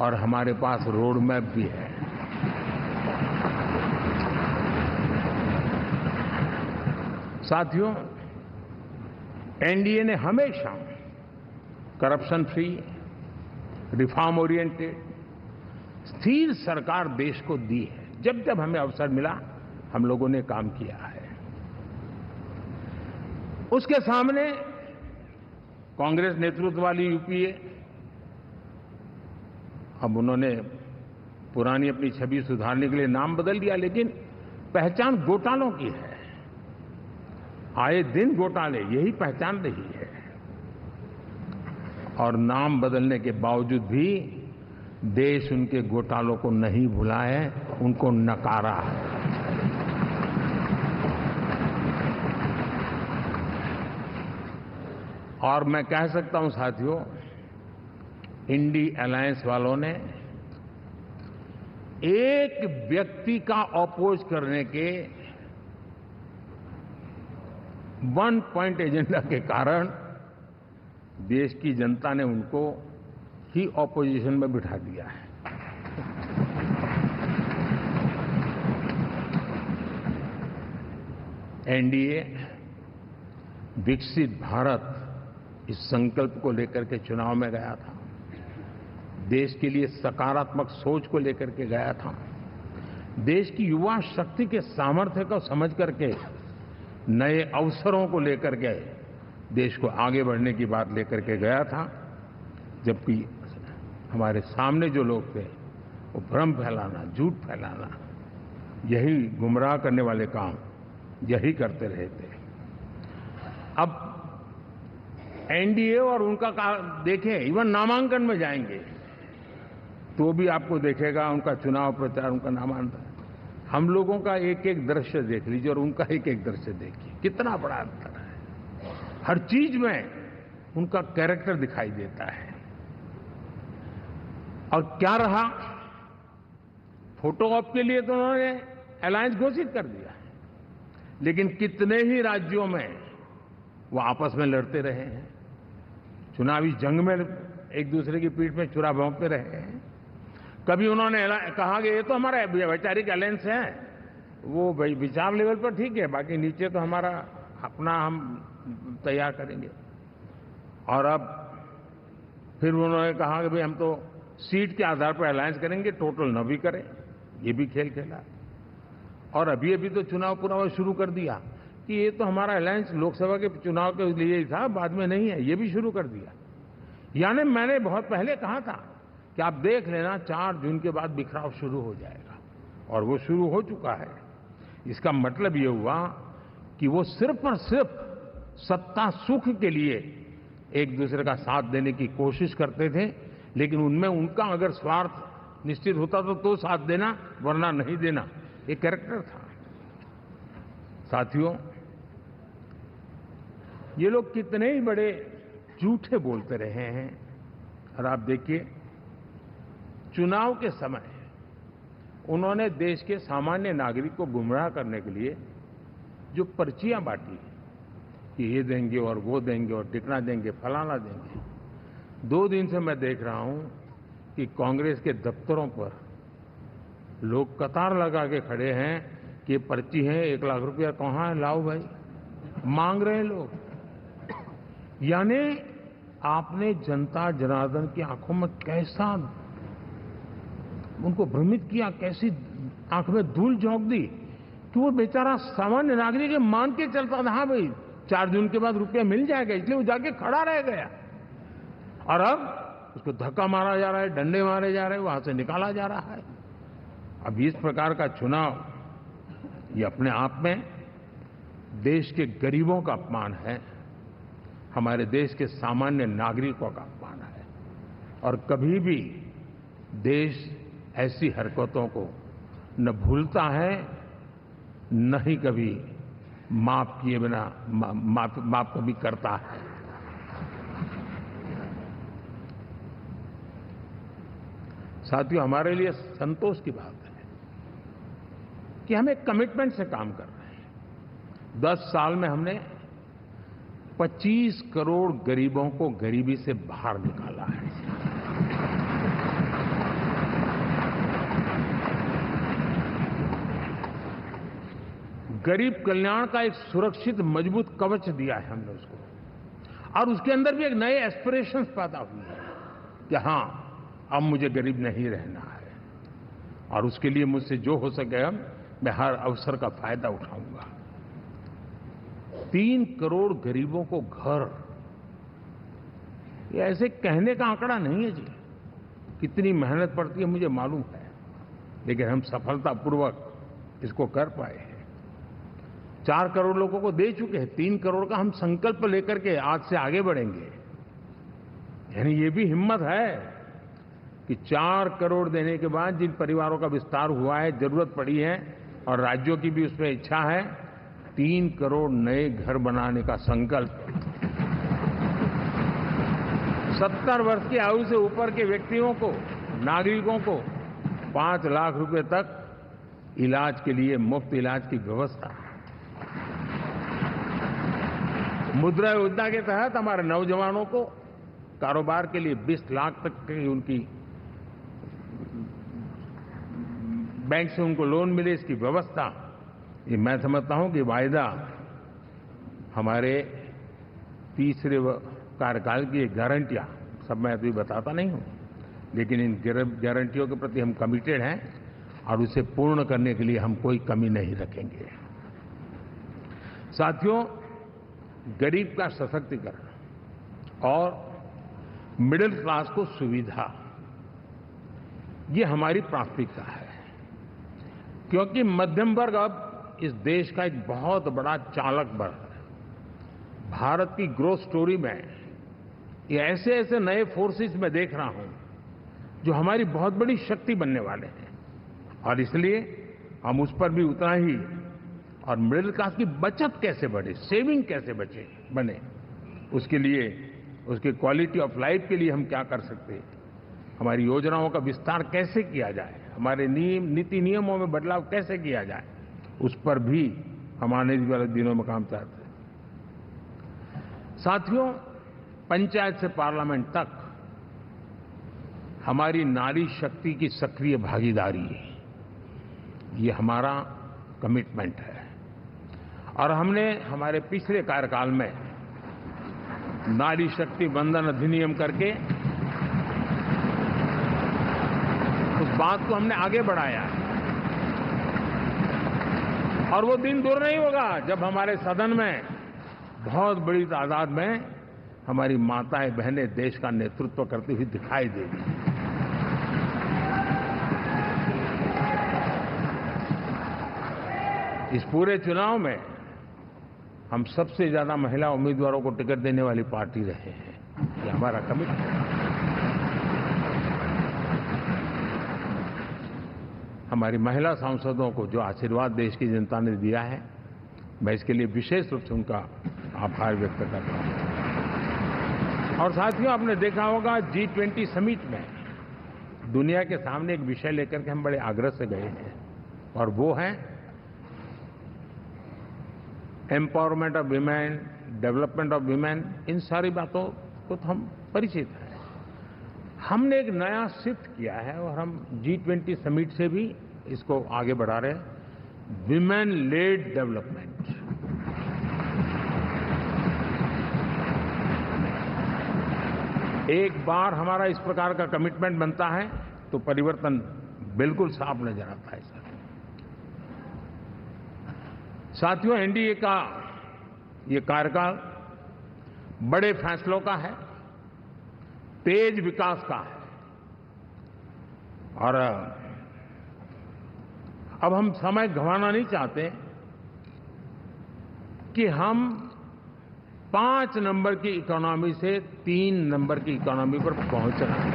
और हमारे पास रोड मैप भी है। साथियों, एनडीए ने हमेशा करप्शन फ्री, रिफॉर्म ओरिएंटेड, स्थिर सरकार देश को दी है। जब जब हमें अवसर मिला हम लोगों ने काम किया है। उसके सामने कांग्रेस नेतृत्व वाली यूपीए, अब उन्होंने पुरानी अपनी छवि सुधारने के लिए नाम बदल दिया, लेकिन पहचान घोटालों की है। आए दिन घोटाले, यही पहचान रही है। और नाम बदलने के बावजूद भी देश उनके घोटालों को नहीं भुला है, उनको नकारा है। और मैं कह सकता हूं साथियों, इंडी अलायंस वालों ने एक व्यक्ति का अपोज करने के वन पॉइंट एजेंडा के कारण देश की जनता ने उनको ही ऑपोजिशन में बिठा दिया है। एनडीए विकसित भारत इस संकल्प को लेकर के चुनाव में गया था, देश के लिए सकारात्मक सोच को लेकर के गया था, देश की युवा शक्ति के सामर्थ्य को समझ करके नए अवसरों को लेकर के देश को आगे बढ़ने की बात लेकर के गया था। जबकि हमारे सामने जो लोग थे वो भ्रम फैलाना, झूठ फैलाना, यही गुमराह करने वाले काम यही करते रहे थे। अब एनडीए और उनका देखें, इवन नामांकन में जाएंगे तो भी आपको देखेगा उनका चुनाव प्रचार, उनका नामांकन, हम लोगों का एक एक दृश्य देख लीजिए और उनका एक एक दृश्य देखिए, कितना बड़ा अंतर है। हर चीज में उनका कैरेक्टर दिखाई देता है। और क्या रहा, फोटो ऑप के लिए तो उन्होंने अलायंस घोषित कर दिया, लेकिन कितने ही राज्यों में वो आपस में लड़ते रहे हैं, चुनावी जंग में एक दूसरे की पीठ में छुरा भोंकते रहे हैं। कभी उन्होंने कहा कि ये तो हमारा वैचारिक अलायंस है, वो विचार लेवल पर ठीक है, बाकी नीचे तो हमारा अपना हम तैयार करेंगे। और अब फिर उन्होंने कहा कि भाई हम तो सीट के आधार पर अलायंस करेंगे, टोटल न भी करें, ये भी खेल खेला। और अभी अभी तो चुनाव पूरा शुरू कर दिया कि ये तो हमारा अलायंस लोकसभा के चुनाव के लिए ही था, बाद में नहीं है, ये भी शुरू कर दिया। यानी मैंने बहुत पहले कहा था कि आप देख लेना 4 जून के बाद बिखराव शुरू हो जाएगा, और वो शुरू हो चुका है। इसका मतलब ये हुआ कि वो सिर्फ और सिर्फ सत्ता सुख के लिए एक दूसरे का साथ देने की कोशिश करते थे, लेकिन उनमें उनका अगर स्वार्थ निश्चित होता तो साथ देना, वरना नहीं देना, ये कैरेक्टर था। साथियों, ये लोग कितने ही बड़े झूठे बोलते रहे हैं। और आप देखिए, चुनाव के समय उन्होंने देश के सामान्य नागरिक को गुमराह करने के लिए जो पर्चियां बांटी कि ये देंगे और वो देंगे और टिकना देंगे, फलाना देंगे, 2 दिन से मैं देख रहा हूं कि कांग्रेस के दफ्तरों पर लोग कतार लगा के खड़े हैं कि पर्ची है, 1 लाख रुपया कहां है, लाओ भाई, मांग रहे हैं लोग। यानी आपने जनता जनार्दन की आंखों में कैसा उनको भ्रमित किया, कैसी आंख में धूल झोंक दी कि वो बेचारा सामान्य नागरिक मान के चलता था, हाँ भाई 4 जून के बाद रुपया मिल जाएगा, इसलिए वो जाके खड़ा रह गया। और अब उसको धक्का मारा जा रहा है, डंडे मारे जा रहे हैं, वहां से निकाला जा रहा है। अब इस प्रकार का चुनाव ये अपने आप में देश के गरीबों का अपमान है, हमारे देश के सामान्य नागरिकों का अपमान है। और कभी भी देश ऐसी हरकतों को न भूलता है, न ही कभी माफ किए बिना माफ कभी करता है। साथियों, हमारे लिए संतोष की बात है कि हम एक कमिटमेंट से काम कर रहे हैं। 10 साल में हमने 25 करोड़ गरीबों को गरीबी से बाहर निकाला है। गरीब कल्याण का एक सुरक्षित मजबूत कवच दिया है हमने उसको, और उसके अंदर भी एक नए एस्पिरेशंस पैदा हुए हैं कि हां, अब मुझे गरीब नहीं रहना है, और उसके लिए मुझसे जो हो सके मैं हर अवसर का फायदा उठाऊंगा। 3 करोड़ गरीबों को घर, ये ऐसे कहने का आंकड़ा नहीं है जी, कितनी मेहनत पड़ती है मुझे मालूम है, लेकिन हम सफलतापूर्वक इसको कर पाए हैं। 4 करोड़ लोगों को दे चुके हैं, 3 करोड़ का हम संकल्प लेकर के आज से आगे बढ़ेंगे। यानी ये भी हिम्मत है कि 4 करोड़ देने के बाद जिन परिवारों का विस्तार हुआ है, जरूरत पड़ी है, और राज्यों की भी उसमें इच्छा है, 3 करोड़ नए घर बनाने का संकल्प। 70 वर्ष की आयु से ऊपर के व्यक्तियों को, नागरिकों को 5 लाख रुपए तक इलाज के लिए मुफ्त इलाज की व्यवस्था। मुद्रा योजना के तहत हमारे नौजवानों को कारोबार के लिए 20 लाख तक की उनकी बैंक से उनको लोन मिले, इसकी व्यवस्था। ये मैं समझता हूं कि वायदा हमारे तीसरे कार्यकाल की गारंटियां, सब मैं अभी बताता नहीं हूं, लेकिन इन गारंटियों के प्रति हम कमिटेड हैं और उसे पूर्ण करने के लिए हम कोई कमी नहीं रखेंगे। साथियों, गरीब का सशक्तिकरण और मिडिल क्लास को सुविधा, ये हमारी प्राथमिकता है, क्योंकि मध्यम वर्ग अब इस देश का एक बहुत बड़ा चालक बल है। भारत की ग्रोथ स्टोरी में ये ऐसे ऐसे नए फोर्सेस मैं देख रहा हूं जो हमारी बहुत बड़ी शक्ति बनने वाले हैं, और इसलिए हम उस पर भी उतना ही, और मिडिल क्लास की बचत कैसे बढ़े, सेविंग कैसे बने, उसके लिए, उसके क्वालिटी ऑफ लाइफ के लिए हम क्या कर सकते हैं, हमारी योजनाओं का विस्तार कैसे किया जाए, हमारे नीति नियमों में बदलाव कैसे किया जाए, उस पर भी हम आने वाले दिनों में काम चाहते हैं। साथियों, पंचायत से पार्लियामेंट तक हमारी नारी शक्ति की सक्रिय भागीदारी, ये हमारा कमिटमेंट है। और हमने हमारे पिछले कार्यकाल में नारी शक्ति वंदन अधिनियम करके उस बात को हमने आगे बढ़ाया है, और वो दिन दूर नहीं होगा जब हमारे सदन में बहुत बड़ी तादाद में हमारी माताएं बहनें देश का नेतृत्व करती हुई दिखाई देगी। इस पूरे चुनाव में हम सबसे ज्यादा महिला उम्मीदवारों को टिकट देने वाली पार्टी रहे हैं, ये हमारा कमिटमेंट है। हमारी महिला सांसदों को जो आशीर्वाद देश की जनता ने दिया है, मैं इसके लिए विशेष रूप से उनका आभार व्यक्त करता हूं। और साथियों, आपने देखा होगा G20 समिट में दुनिया के सामने एक विषय लेकर के हम बड़े आग्रह से गए हैं, और वो है empowerment of women, development of women. इन सारी बातों को तो हम परिचित हैं। हमने एक नया शिफ्ट किया है, और हम G20 समिट से भी इसको आगे बढ़ा रहे हैं, विमेन लेड डेवलपमेंट। एक बार हमारा इस प्रकार का कमिटमेंट बनता है तो परिवर्तन बिल्कुल साफ नजर आता है। सर, साथियों, एनडीए का ये कार्यकाल बड़े फैसलों का है, तेज विकास का है। और अब हम समय गंवाना नहीं चाहते कि हम 5 नंबर की इकोनॉमी से 3 नंबर की इकोनॉमी पर पहुंचना है।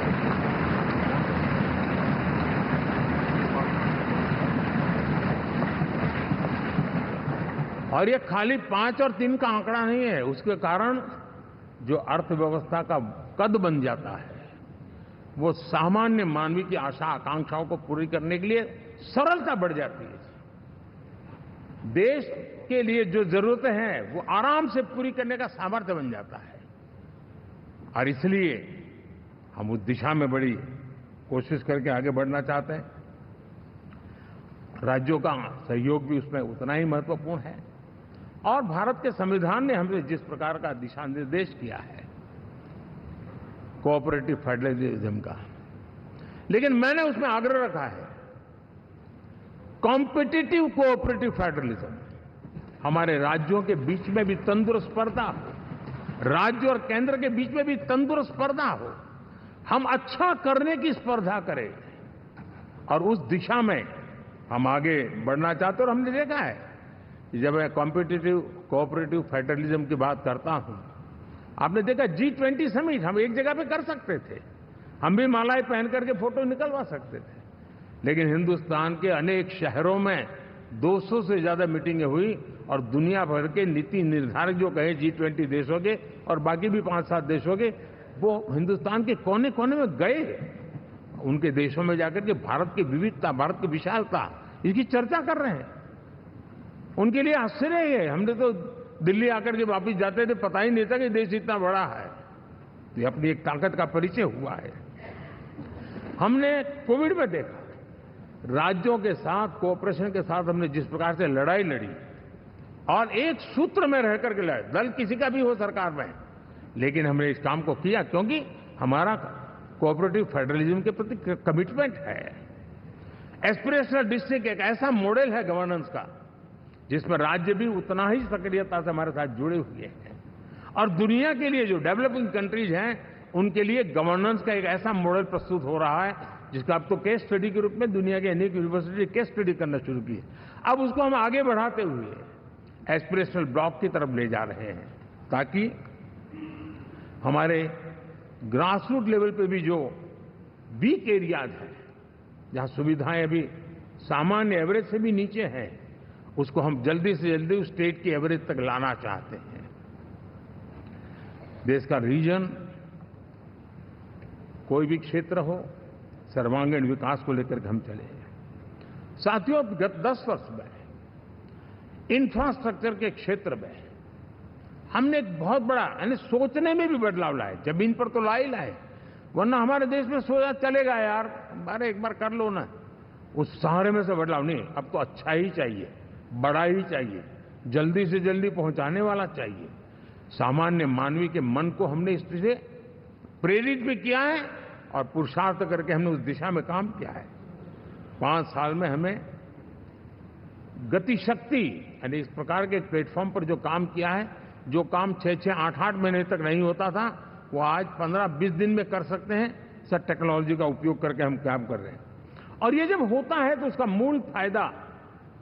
और ये खाली 5 और 3 का आंकड़ा नहीं है। उसके कारण जो अर्थव्यवस्था का कद बन जाता है, वो सामान्य मानवी की आशा आकांक्षाओं को पूरी करने के लिए सरलता बढ़ जाती है। देश के लिए जो जरूरतें हैं वो आराम से पूरी करने का सामर्थ्य बन जाता है। और इसलिए हम उस दिशा में बड़ी कोशिश करके आगे बढ़ना चाहते हैं। राज्यों का सहयोग भी उसमें उतना ही महत्वपूर्ण है। और भारत के संविधान ने हमें जिस प्रकार का दिशा निर्देश किया है कोऑपरेटिव फेडरलिज्म का, लेकिन मैंने उसमें आग्रह रखा है कॉम्पिटिटिव कोऑपरेटिव फेडरलिज्म। हमारे राज्यों के बीच में भी तंदुरुस्त स्पर्धा हो, राज्य और केंद्र के बीच में भी तंदुरुस्त स्पर्धा हो, हम अच्छा करने की स्पर्धा करें। और उस दिशा में हम आगे बढ़ना चाहते हैं। और हमने देखा है कि जब मैं कॉम्पिटिटिव कोऑपरेटिव फेडरलिज्म की बात करता हूं, आपने देखा G20 समिट हम एक जगह पे कर सकते थे, हम भी मालाएं पहन करके फोटो निकलवा सकते थे, लेकिन हिंदुस्तान के अनेक शहरों में 200 से ज्यादा मीटिंगें हुई और दुनिया भर के नीति निर्धारक जो कहे G20 देशों के और बाकी भी 5-7 देशों के, वो हिंदुस्तान के कोने कोने में गए, उनके देशों में जाकर के भारत की विविधता, भारत की विशालता, इसकी चर्चा कर रहे हैं। उनके लिए आश्चर्य है। हमने तो दिल्ली आकर के वापिस जाते थे, पता ही नहीं था कि देश इतना बड़ा है। ये अपनी एक ताकत का परिचय हुआ है। हमने कोविड में देखा, राज्यों के साथ कोऑपरेशन के साथ हमने जिस प्रकार से लड़ाई लड़ी और एक सूत्र में रह करके लड़े, दल किसी का भी हो सरकार में, लेकिन हमने इस काम को किया क्योंकि हमारा कोऑपरेटिव फेडरलिज्म के प्रति कमिटमेंट है। एस्पिरेशनल डिस्ट्रिक्ट एक ऐसा मॉडल है गवर्नेंस का जिसमें राज्य भी उतना ही सक्रियता से हमारे साथ जुड़े हुए हैं। और दुनिया के लिए जो डेवलपिंग कंट्रीज हैं, उनके लिए गवर्नेंस का एक ऐसा मॉडल प्रस्तुत हो रहा है जिसका अब तो केस स्टडी के रूप में दुनिया के अनेक यूनिवर्सिटी केस स्टडी करना शुरू की है। अब उसको हम आगे बढ़ाते हुए एस्पिरेशनल ब्लॉक की तरफ ले जा रहे हैं, ताकि हमारे ग्रासरूट लेवल पे भी जो वीक एरियाज हैं, जहां सुविधाएं अभी सामान्य एवरेज से भी नीचे हैं, उसको हम जल्दी से जल्दी उस स्टेट की एवरेज तक लाना चाहते हैं। देश का रीजन कोई भी क्षेत्र हो, सर्वांगीण विकास को लेकर के हम चले हैं। साथियों, गत 10 वर्ष में इंफ्रास्ट्रक्चर के क्षेत्र में हमने एक बहुत बड़ा, यानी सोचने में भी बदलाव लाए। जमीन पर तो लाए, वरना हमारे देश में सोचा चलेगा यार, अरे एक बार कर लो ना, उस सहारे में से बदलाव नहीं। अब तो अच्छा ही चाहिए, बड़ा ही चाहिए, जल्दी से जल्दी पहुंचाने वाला चाहिए। सामान्य मानवी के मन को हमने इस तरह से प्रेरित भी किया है और पुरुषार्थ करके हमने उस दिशा में काम किया है। 5 साल में हमें गति शक्ति, यानी इस प्रकार के प्लेटफॉर्म पर जो काम किया है, जो काम 6-6, 8-8 महीने तक नहीं होता था, वो आज 15-20 दिन में कर सकते हैं। सर, टेक्नोलॉजी का उपयोग करके हम काम कर रहे हैं। और ये जब होता है तो उसका मूल फायदा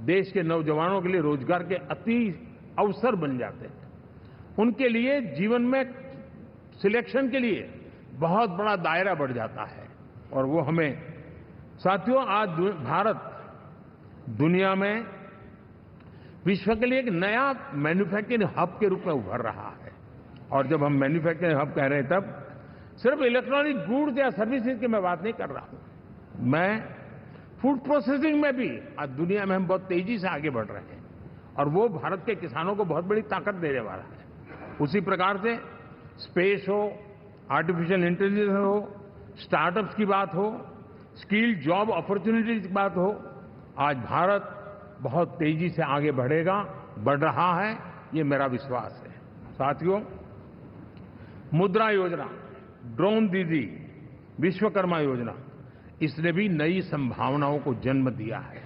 देश के नौजवानों के लिए रोजगार के अति अवसर बन जाते हैं। उनके लिए जीवन में सिलेक्शन के लिए बहुत बड़ा दायरा बढ़ जाता है। और वो हमें, साथियों, आज भारत दुनिया में विश्व के लिए एक नया मैन्युफैक्चरिंग हब के रूप में उभर रहा है। और जब हम मैन्युफैक्चरिंग हब कह रहे हैं, तब सिर्फ इलेक्ट्रॉनिक गुड्स या सर्विसेज की मैं बात नहीं कर रहा हूं। मैं फूड प्रोसेसिंग में भी आज दुनिया में हम बहुत तेजी से आगे बढ़ रहे हैं और वो भारत के किसानों को बहुत बड़ी ताकत देने वाला है। उसी प्रकार से स्पेस हो, आर्टिफिशियल इंटेलिजेंस हो, स्टार्टअप्स की बात हो, स्किल जॉब अपॉर्चुनिटीज की बात हो, आज भारत बहुत तेजी से आगे बढ़ेगा, बढ़ रहा है, ये मेरा विश्वास है। साथियों, मुद्रा योजना, ड्रोन दीदी, विश्वकर्मा योजना, इसने भी नई संभावनाओं को जन्म दिया है।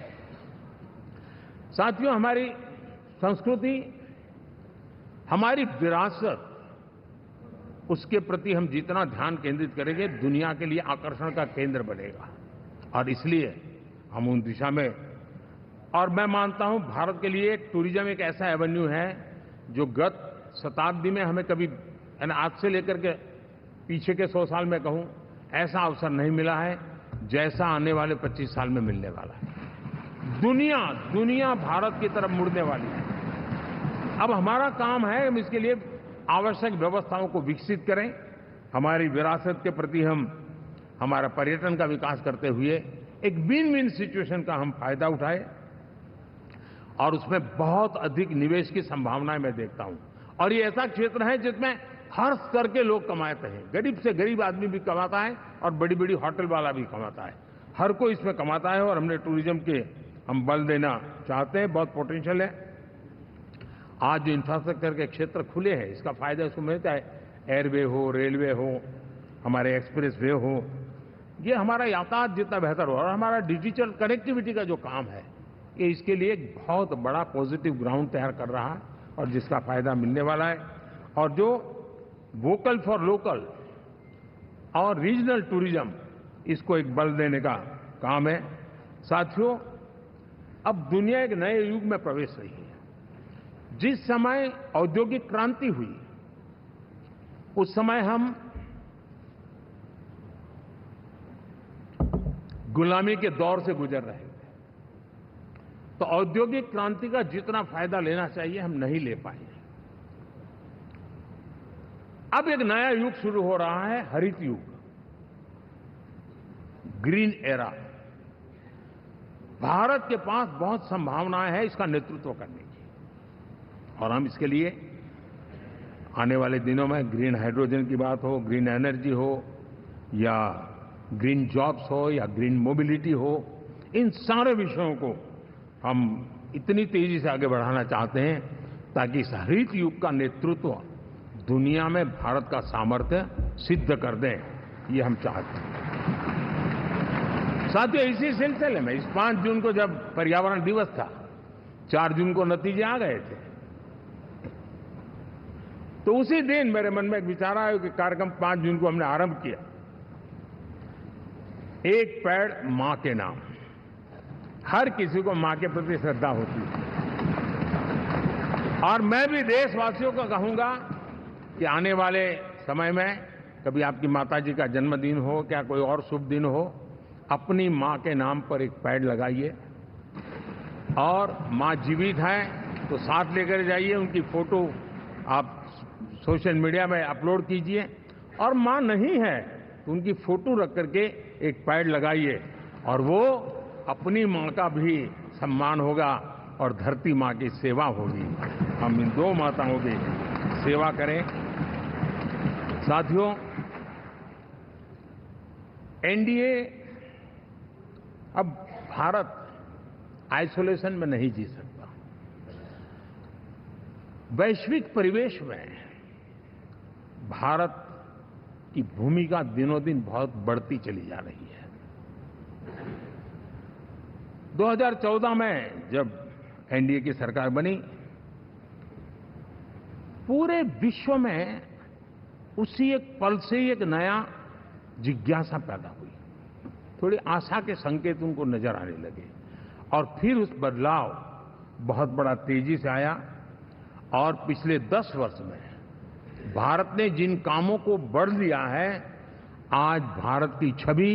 साथियों, हमारी संस्कृति हमारी विरासत, उसके प्रति हम जितना ध्यान केंद्रित करेंगे, दुनिया के लिए आकर्षण का केंद्र बनेगा। और इसलिए हम उन दिशा में, और मैं मानता हूं भारत के लिए टूरिज्म एक ऐसा एवेन्यू है जो गत शताब्दी में हमें कभी, आज से लेकर के पीछे के 100 साल में कहूं, ऐसा अवसर नहीं मिला है जैसा आने वाले 25 साल में मिलने वाला है। दुनिया भारत की तरफ मुड़ने वाली है। अब हमारा काम है हम इसके लिए आवश्यक व्यवस्थाओं को विकसित करें, हमारी विरासत के प्रति हम हमारा पर्यटन का विकास करते हुए एक विन विन सिचुएशन का हम फायदा उठाएं, और उसमें बहुत अधिक निवेश की संभावनाएं मैं देखता हूं। और ये ऐसा क्षेत्र है जिसमें हर स्तर के लोग कमाते हैं, गरीब से गरीब आदमी भी कमाता है और बड़ी बड़ी होटल वाला भी कमाता है, हर कोई इसमें कमाता है। और हमने टूरिज्म के हम बल देना चाहते हैं, बहुत पोटेंशियल है। आज जो इंफ्रास्ट्रक्चर के क्षेत्र खुले हैं, इसका फायदा इसको मिलता है। एयरवे हो, रेलवे हो, हमारे एक्सप्रेस वे हो, ये हमारा यातायात जितना बेहतर हो, और हमारा डिजिटल कनेक्टिविटी का जो काम है, ये इसके लिए एक बहुत बड़ा पॉजिटिव ग्राउंड तैयार कर रहा है और जिसका फायदा मिलने वाला है। और जो वोकल फॉर लोकल और रीजनल टूरिज्म, इसको एक बल देने का काम है। साथियों, अब दुनिया एक नए युग में प्रवेश रही है। जिस समय औद्योगिक क्रांति हुई, उस समय हम गुलामी के दौर से गुजर रहे थे, तो औद्योगिक क्रांति का जितना फायदा लेना चाहिए हम नहीं ले पाए। अब एक नया युग शुरू हो रहा है, हरित युग, ग्रीन एरा। भारत के पास बहुत संभावनाएं हैं इसका नेतृत्व करने की, और हम इसके लिए आने वाले दिनों में ग्रीन हाइड्रोजन की बात हो, ग्रीन एनर्जी हो, या ग्रीन जॉब्स हो, या ग्रीन मोबिलिटी हो, इन सारे विषयों को हम इतनी तेजी से आगे बढ़ाना चाहते हैं ताकि इस हरित युग का नेतृत्व दुनिया में भारत का सामर्थ्य सिद्ध कर दें, ये हम चाहते हैं। साथियों, इसी सिलसिले में इस 5 जून को जब पर्यावरण दिवस था, 4 जून को नतीजे आ गए थे, तो उसी दिन मेरे मन में एक विचार आया कि कार्यक्रम 5 जून को हमने आरंभ किया, एक पेड़ मां के नाम। हर किसी को मां के प्रति श्रद्धा होती है, और मैं भी देशवासियों को कहूंगा कि आने वाले समय में कभी आपकी माताजी का जन्मदिन हो, क्या कोई और शुभ दिन हो, अपनी मां के नाम पर एक पेड़ लगाइए, और मां जीवित है तो साथ लेकर जाइए, उनकी फोटो आप सोशल मीडिया में अपलोड कीजिए, और मां नहीं है तो उनकी फोटो रख करके एक पेड़ लगाइए, और वो अपनी मां का भी सम्मान होगा और धरती मां की सेवा होगी। हम इन 2 माताओं की सेवा करें। साथियों, एनडीए, अब भारत आइसोलेशन में नहीं जी सकता। वैश्विक परिवेश में भारत की भूमिका दिनों दिन बहुत बढ़ती चली जा रही है। 2014 में जब एनडीए की सरकार बनी, पूरे विश्व में उसी एक पल से एक नया जिज्ञासा पैदा हुई, थोड़ी आशा के संकेत उनको नजर आने लगे, और फिर उस बदलाव बहुत बड़ा तेजी से आया। और पिछले 10 वर्ष में भारत ने जिन कामों को बढ़ लिया है, आज भारत की छवि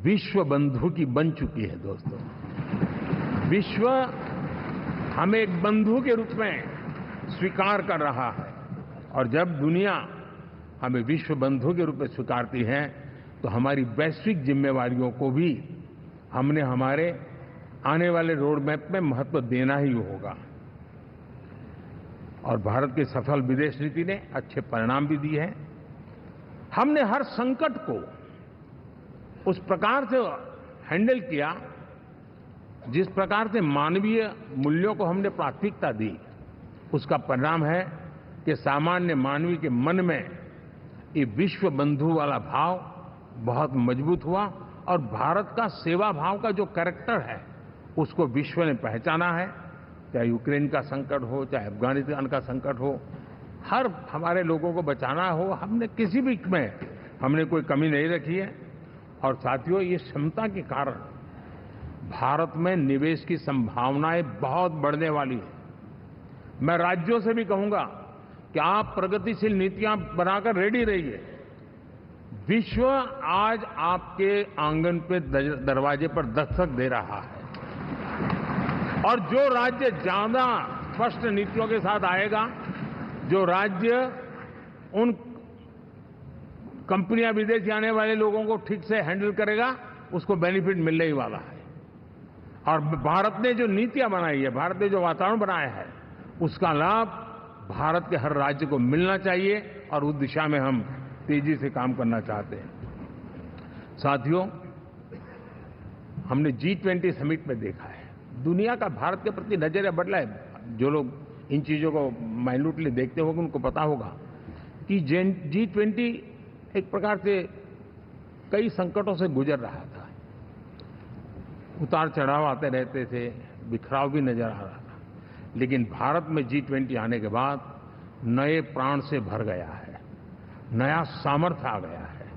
विश्व बंधु की बन चुकी है। दोस्तों, विश्व हमें एक बंधु के रूप में स्वीकार कर रहा है, और जब दुनिया हमें विश्व बंधु के रूप में स्वीकारती है, तो हमारी वैश्विक जिम्मेवारियों को भी हमने हमारे आने वाले रोड मैप में महत्व देना ही होगा। और भारत की सफल विदेश नीति ने अच्छे परिणाम भी दिए हैं। हमने हर संकट को उस प्रकार से हैंडल किया जिस प्रकार से मानवीय मूल्यों को हमने प्राथमिकता दी। उसका परिणाम है कि सामान्य मानवी के मन में ये विश्व बंधु वाला भाव बहुत मजबूत हुआ, और भारत का सेवा भाव का जो कैरेक्टर है उसको विश्व ने पहचाना है, चाहे यूक्रेन का संकट हो, चाहे अफगानिस्तान का संकट हो, हर हमारे लोगों को बचाना हो, हमने किसी भी में हमने कोई कमी नहीं रखी है। और साथियों, ये क्षमता के कारण भारत में निवेश की संभावनाएं बहुत बढ़ने वाली है। मैं राज्यों से भी कहूंगा कि आप प्रगतिशील नीतियां बनाकर रेडी रहिए। विश्व आज आपके आंगन पे दरवाजे पर दस्तक दे रहा है, और जो राज्य ज्यादा स्पष्ट नीतियों के साथ आएगा, जो राज्य उन कंपनियां विदेश जाने वाले लोगों को ठीक से हैंडल करेगा, उसको बेनिफिट मिलने ही वाला है। और भारत ने जो नीतियां बनाई है, भारत ने जो वातावरण बनाया है, उसका लाभ भारत के हर राज्य को मिलना चाहिए, और उस दिशा में हम तेजी से काम करना चाहते हैं। साथियों, हमने G20 समिट में देखा है, दुनिया का भारत के प्रति नजरिया बदला है। जो लोग इन चीजों को माइन्यूटली देखते होंगे, उनको पता होगा कि G20 एक प्रकार से कई संकटों से गुजर रहा था। उतार चढ़ाव आते रहते थे, बिखराव भी नजर आ रहा था, लेकिन भारत में G20 आने के बाद नए प्राण से भर गया है, नया सामर्थ्य आ गया है।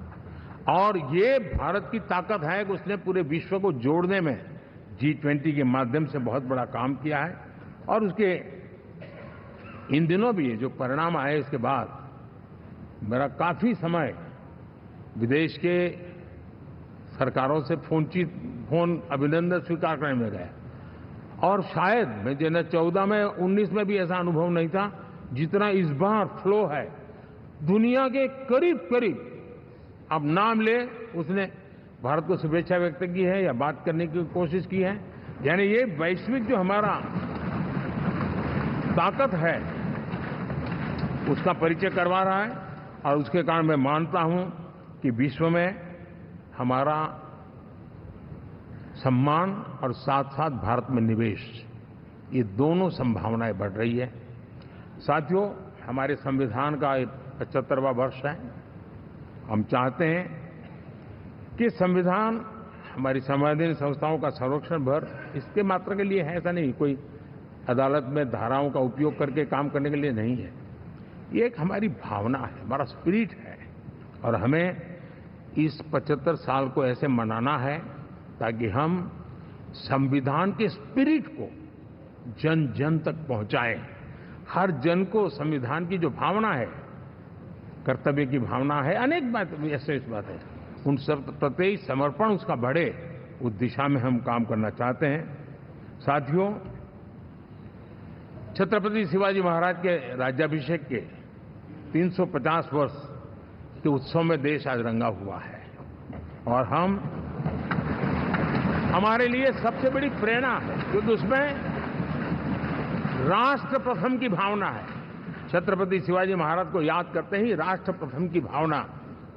और ये भारत की ताकत है कि उसने पूरे विश्व को जोड़ने में G20 के माध्यम से बहुत बड़ा काम किया है। और उसके इन दिनों भी जो परिणाम आए, इसके बाद मेरा काफी समय विदेश के सरकारों से फोन अभिनंदन स्वीकार करने में गया। और शायद मैं 2014 में 19 में भी ऐसा अनुभव नहीं था जितना इस बार फ्लो है। दुनिया के करीब करीब, अब नाम ले, उसने भारत को शुभेच्छा व्यक्त की है या बात करने की कोशिश की है। यानी ये वैश्विक जो हमारा ताकत है, उसका परिचय करवा रहा है। और उसके कारण मैं मानता हूं कि विश्व में हमारा सम्मान और साथ साथ भारत में निवेश, ये दोनों संभावनाएं बढ़ रही है। साथियों, हमारे संविधान का 75वां वर्ष है। हम चाहते हैं कि संविधान हमारी संवैधानिक संस्थाओं का संरक्षण भर इसके मात्र के लिए है, ऐसा नहीं, कोई अदालत में धाराओं का उपयोग करके काम करने के लिए नहीं है। ये एक हमारी भावना है, हमारा स्पिरिट है, और हमें इस 75 साल को ऐसे मनाना है ताकि हम संविधान के स्पिरिट को जन जन तक पहुंचाएं। हर जन को संविधान की जो भावना है, कर्तव्य की भावना है, अनेक बात ऐसे इस बात है, उन सब प्रति समर्पण उसका बढ़े, उस दिशा में हम काम करना चाहते हैं। साथियों, छत्रपति शिवाजी महाराज के राज्याभिषेक के 350 वर्ष के उत्सव में देश आज रंगा हुआ है, और हमारे लिए सबसे बड़ी प्रेरणा है, क्योंकि उसमें राष्ट्र प्रथम की भावना है। छत्रपति शिवाजी महाराज को याद करते ही राष्ट्र प्रथम की भावना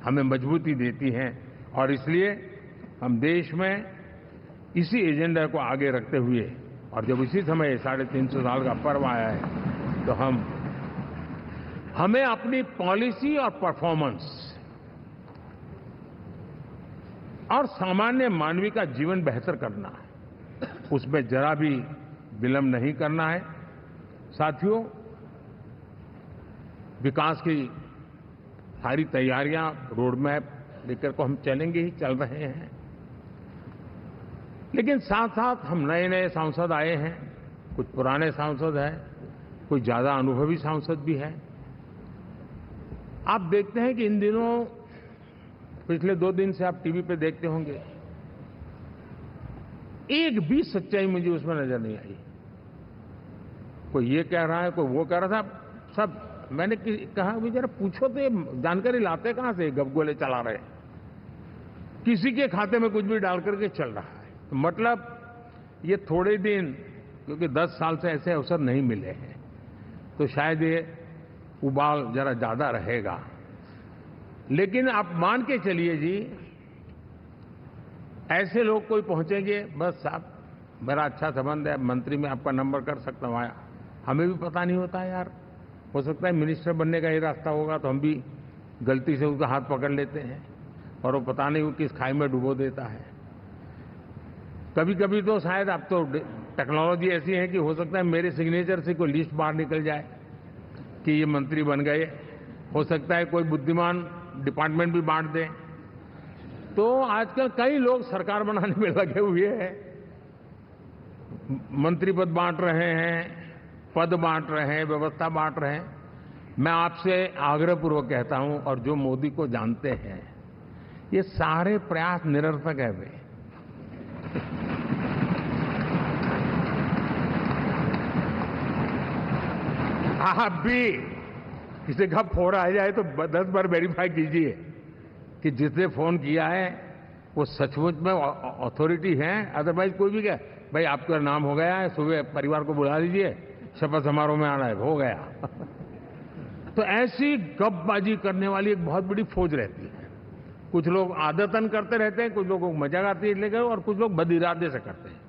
हमें मजबूती देती है, और इसलिए हम देश में इसी एजेंडा को आगे रखते हुए, और जब इसी समय 350 साल का पर्व आया है, तो हमें अपनी पॉलिसी और परफॉर्मेंस और सामान्य मानवीय का जीवन बेहतर करना है, उसमें जरा भी विलंब नहीं करना है। साथियों, विकास की सारी तैयारियां, रोड मैप लेकर को हम चलेंगे ही, चल रहे हैं, लेकिन साथ साथ हम नए नए सांसद आए हैं, कुछ पुराने सांसद हैं, कुछ ज्यादा अनुभवी सांसद भी हैं। आप देखते हैं कि इन दिनों, पिछले 2 दिन से आप टीवी पे देखते होंगे, एक भी सच्चाई मुझे उसमें नजर नहीं आई। कोई ये कह रहा है, कोई वो कह रहा था, सब मैंने कहा भी जरा पूछो तो ये जानकारी लाते कहां से, गपगोले चला रहे, किसी के खाते में कुछ भी डाल करके चल रहा है। तो मतलब ये थोड़े दिन, क्योंकि 10 साल से ऐसे अवसर नहीं मिले हैं, तो शायद ये उबाल जरा ज्यादा रहेगा। लेकिन आप मान के चलिए जी, ऐसे लोग कोई पहुंचेंगे, बस साहब मेरा अच्छा संबंध है, मंत्री में आपका नंबर कर सकता हूं, आया, हमें भी पता नहीं होता है यार, हो सकता है मिनिस्टर बनने का ही रास्ता होगा, तो हम भी गलती से उसका हाथ पकड़ लेते हैं, और वो पता नहीं वो किस खाई में डुबो देता है। कभी कभी तो शायद अब तो टेक्नोलॉजी ऐसी है कि हो सकता है मेरे सिग्नेचर से कोई लिस्ट बाहर निकल जाए कि ये मंत्री बन गए। हो सकता है कोई बुद्धिमान डिपार्टमेंट भी बांट दे। तो आजकल कई लोग सरकार बनाने में लगे हुए हैं, मंत्री पद बांट रहे हैं, पद बांट रहे हैं, व्यवस्था बांट रहे हैं। मैं आपसे आग्रहपूर्वक कहता हूं, और जो मोदी को जानते हैं, ये सारे प्रयास निरर्थक है वे। आप भी किसी का फोन आ जाए तो 10 बार वेरीफाई कीजिए कि जिसने फोन किया है वो सचमुच में अथॉरिटी है। अदरवाइज कोई भी कहे भाई आपका नाम हो गया है, सुबह परिवार को बुला लीजिए, शपथ समारोह में आना है, हो गया। तो ऐसी गपबाजी करने वाली एक बहुत बड़ी फौज रहती है। कुछ लोग आदतन करते रहते हैं, कुछ लोगों को मजाक आती है लेकर, और कुछ लोग बदइरादे से करते हैं।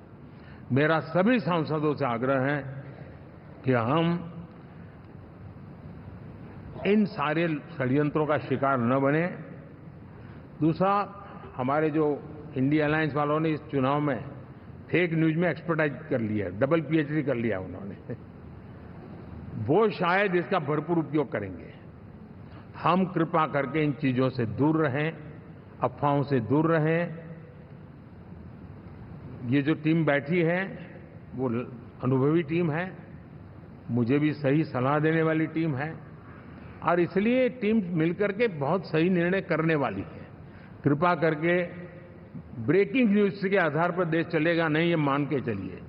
मेरा सभी सांसदों से आग्रह है कि हम इन सारे षड्यंत्रों का शिकार न बने। दूसरा, हमारे जो इंडिया अलायंस वालों ने इस चुनाव में फेक न्यूज में एक्सपर्टाइज कर लिया, डबल पीएचडी कर लिया उन्होंने, वो शायद इसका भरपूर उपयोग करेंगे। हम कृपा करके इन चीजों से दूर रहें, अफवाहों से दूर रहें। ये जो टीम बैठी है वो अनुभवी टीम है, मुझे भी सही सलाह देने वाली टीम है, और इसलिए टीम मिलकर के बहुत सही निर्णय करने वाली है। कृपा करके ब्रेकिंग न्यूज के आधार पर देश चलेगा नहीं, ये मान के चलिए।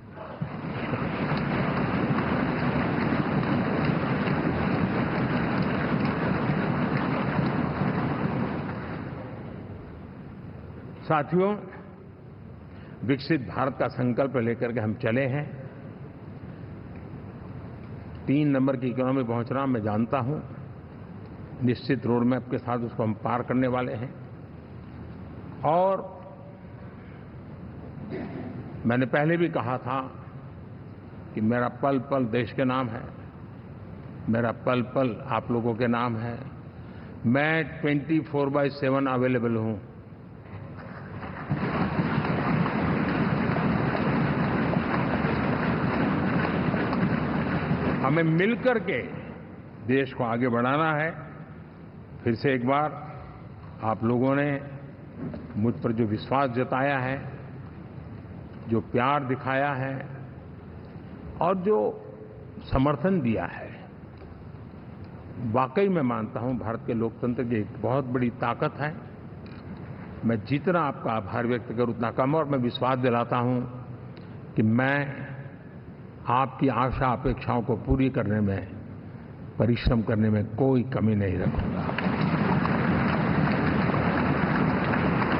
साथियों, विकसित भारत का संकल्प लेकर के हम चले हैं। 3 नंबर की इकोनॉमी पहुंचना मैं जानता हूं, निश्चित रोड मैप के साथ उसको हम पार करने वाले हैं। और मैंने पहले भी कहा था कि मेरा पल पल देश के नाम है, मेरा पल पल आप लोगों के नाम है। मैं 24/7 अवेलेबल हूं। हमें मिलकर के देश को आगे बढ़ाना है। फिर से एक बार आप लोगों ने मुझ पर जो विश्वास जताया है, जो प्यार दिखाया है और जो समर्थन दिया है, वाकई मैं मानता हूं भारत के लोकतंत्र की एक बहुत बड़ी ताकत है। मैं जितना आपका आभार व्यक्त करूं उतना कम, और मैं विश्वास दिलाता हूं कि मैं आपकी आशा अपेक्षाओं को पूरी करने में, परिश्रम करने में कोई कमी नहीं रखूंगा।